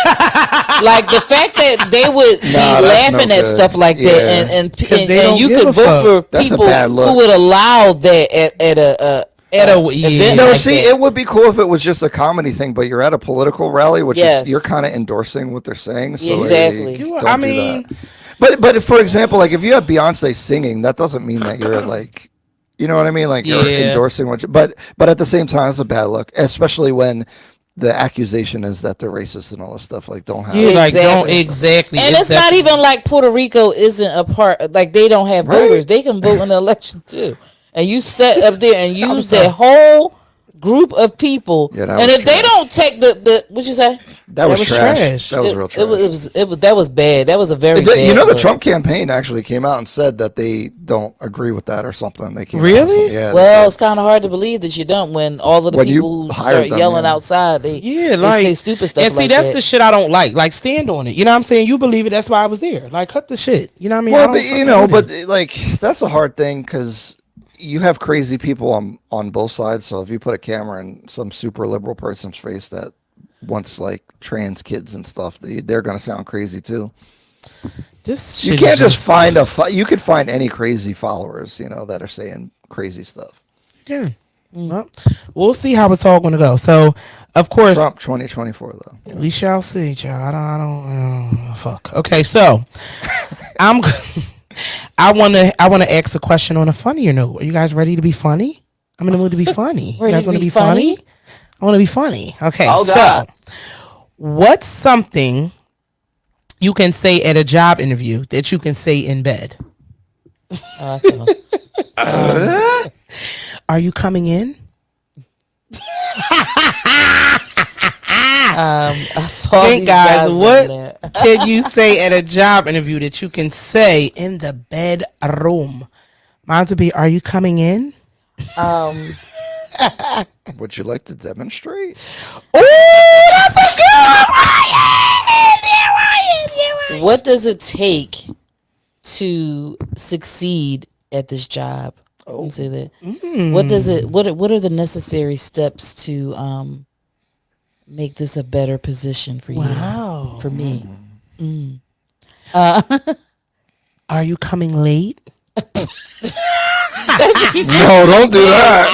like the fact that they would be laughing at stuff like that, and you could vote for people who would allow that at a event. No, see, it would be cool if it was just a comedy thing, but you're at a political rally, which is you're kind of endorsing what they're saying. So exactly. Don't do that. But for example, like if you have Beyonce singing, that doesn't mean that you're like. You know what I mean? Like you're endorsing but at the same time, it's a bad look, especially when the accusation is that they're racist and all this stuff. Like, don't have exactly. And it's not even like Puerto Rico isn't a part. Like they don't have voters; they can vote in the election too. And you sit up there and use that whole group of people. Yeah, and if they don't take the what you say? That was trash. That was real trash. That was bad. That was a very bad You know, the Trump campaign actually came out and said that they don't agree with that or something. They came really? Yeah. Well, it's kind of hard to believe that you don't when all of the people who start yelling outside, they say stupid stuff. And see, that's the shit I don't like. Like, stand on it. You know what I'm saying? You believe it. That's why I was there. Like, cut the shit. You know what I mean? Well, but like that's a hard thing because you have crazy people on both sides. So if you put a camera in some super liberal person's face that wants like trans kids and stuff, they're gonna sound crazy too. You can't just find you could find any crazy followers, that are saying crazy stuff. Yeah. Well, we'll see how it's all going to go. So, of course, Trump 2024 though. We shall see, y'all. I don't fuck. Okay, so I want to ask a question on a funnier note. Are you guys ready to be funny? I'm in the mood to be funny. You guys want to be funny? I want to be funny. Okay, so what's something you can say at a job interview that you can say in bed? Are you coming in? I saw these guys. What can you say at a job interview that you can say in the bedroom? Mine would be, "Are you coming in?" Would you like to demonstrate? Oh, that's a good one. What does it take to succeed at this job? Oh, say that. What are the necessary steps to make this a better position for you? Wow. For me. Are you coming late? No, don't do that.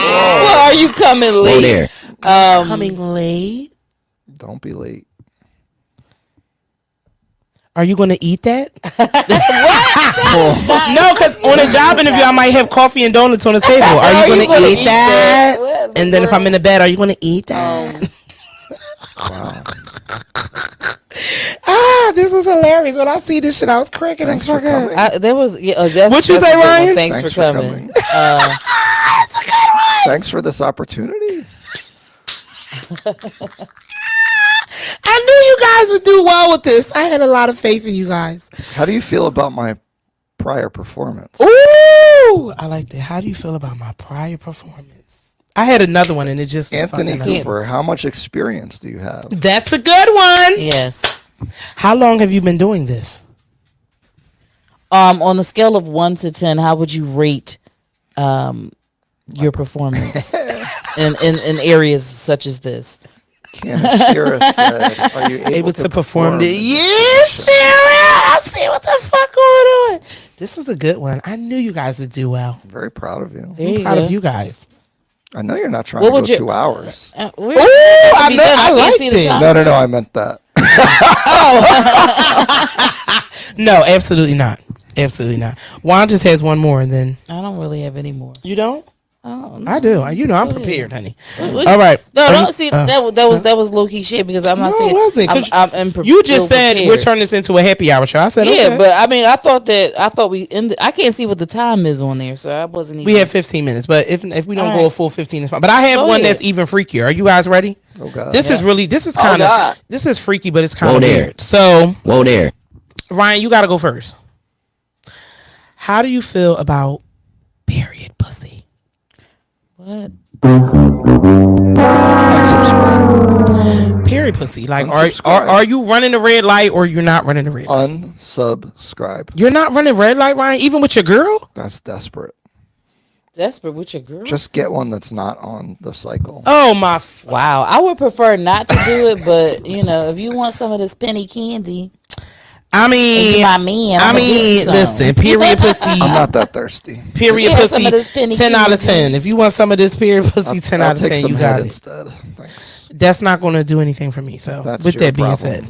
Well, are you coming Whoa late? there. Coming late? Don't be late. Are you going to eat that? No, because on a job interview, I might have coffee and donuts on the table. Are you going to eat that? And then if I'm in the bed, are you going to eat that? Wow. This was hilarious. When I see this shit, I was cracking the Thanks for fuck up. coming. There was. What What you say, Ryan? Thanks for coming. That's a good one. Thanks for this opportunity. I knew you guys would do well with this. I had a lot of faith in you guys. How do you feel about my prior performance? Ooh, I like that. How do you feel about my prior performance? I had another one, and it just Anthony fucking Cooper, how much experience do you have? That's a good one. Yes. How long have you been doing this? On the scale of 1 to 10, how would you rate your performance in areas such as this? Shira said, are you able to perform it? Yes, Shira. I see what the fuck going on. This is a good one. I knew you guys would do well. I'm very proud of you. There you Proud go. of you guys. I know you're not trying What to would go you- 2 hours. I liked it. No, I meant that. No, absolutely not. Absolutely not. Juan just has one more, and then I don't really have any more. you don't. Oh, no. I do. You know, I'm prepared, honey. What- All right. No, Are don't you- see that was low key shit because I'm not No, saying it wasn't, 'cause I'm You just said prepared. we're turning this into a happy hour show. I said, Yeah, okay. but I mean, I thought we ended. I can't see what the time is on there, so I wasn't even. We have 15 minutes, but if we don't All go a right. full 15, it's fine. But I have Go one ahead. that's even freakier. Are you guys ready? Oh, God. This is kind God. of this is freaky, but it's kind Whoa of there. weird. So, Whoa there. Ryan, you got to go first. How do you feel about period pussy? What? Unsubscribe. Period pussy. Like, Unsubscribe. are you running the red light or you're not running the red light? Unsubscribe. You're not running red light, Ryan, even with your girl? That's desperate. Desperate with your girl? Just get one that's not on the cycle. Oh, my. Wow, I would prefer not to do it, but you know, if you want some of this penny candy, I and mean, you my man. I I'ma give you mean, some. listen, period pussy. I'm not that thirsty. Period Yeah, pussy. some of this penny 10 out of candy. 10. If you want some of this period pussy, I'll, 10 I'll out of take 10, some you head got it. instead. Thanks. That's not going to do anything for me. So, That's with your that being problem. said,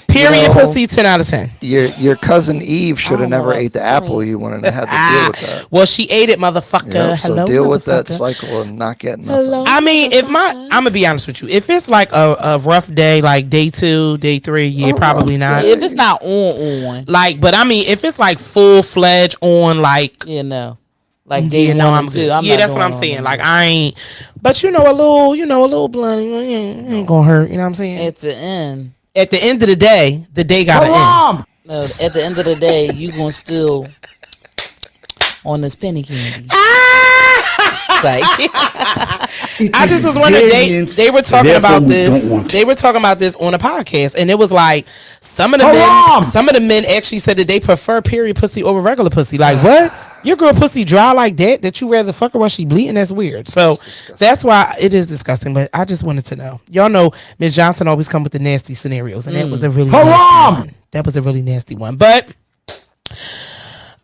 period you know, pussy, 10 out of 10. Your cousin Eve should I have don't know never what ate the to apple. say. You wouldn't have had to deal with that. Well, she ate it, motherfucker. Yep, so Hello, deal with that motherfucker. cycle and not get nothing. Hello? I mean, if I'm gonna be honest with you, if it's like a rough day, like day 2, day 3, yeah, probably not. If it's not on, Like, but I mean, if it's like full fledged on, like, you know, like day yeah, one no, and I'm two. good. I'm Yeah, not that's what doing I'm all saying. that. Like, I ain't, but a little blunt ain't gonna hurt. You know what I'm saying? At the end, At the end of the day gotta end. no, at the end of the day, you gonna still on this penny candy. Psych. I just was wondering they were talking about this. They were talking about this on a podcast, and it was like some of the men actually said that they prefer period pussy over regular pussy. Like, what? Your girl pussy dry like that you rather fuck her while she bleeding? That's weird. So that's why it is disgusting. But I just wanted to know. Y'all know Ms. Johnson always come with the nasty scenarios, and that was a really nasty one. That was a really nasty one. But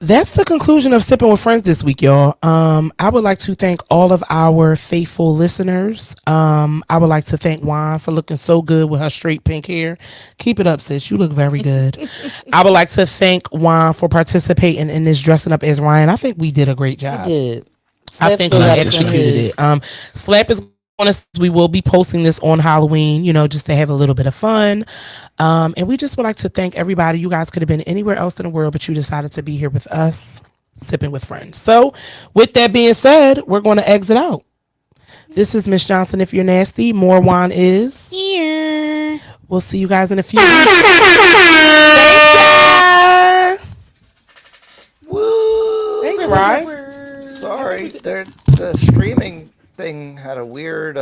that's the conclusion of Sipping with Friends this week, y'all. I would like to thank all of our faithful listeners. I would like to thank Juan for looking so good with her straight pink hair. Keep it up, sis. You look very good. I would like to thank Juan for participating in this dressing up as Ryan. I think we did a great job. Did. I think we executed it. Slap is on us. We will be posting this on Halloween, just to have a little bit of fun. And we just would like to thank everybody. You guys could have been anywhere else in the world, but you decided to be here with us, Sipping with Friends. So with that being said, we're going to exit out. This is Miss Johnson. If you're nasty, more wine is here. We'll see you guys in a few weeks. Woo! Thanks, Ryan. Sorry, the streaming thing had a weird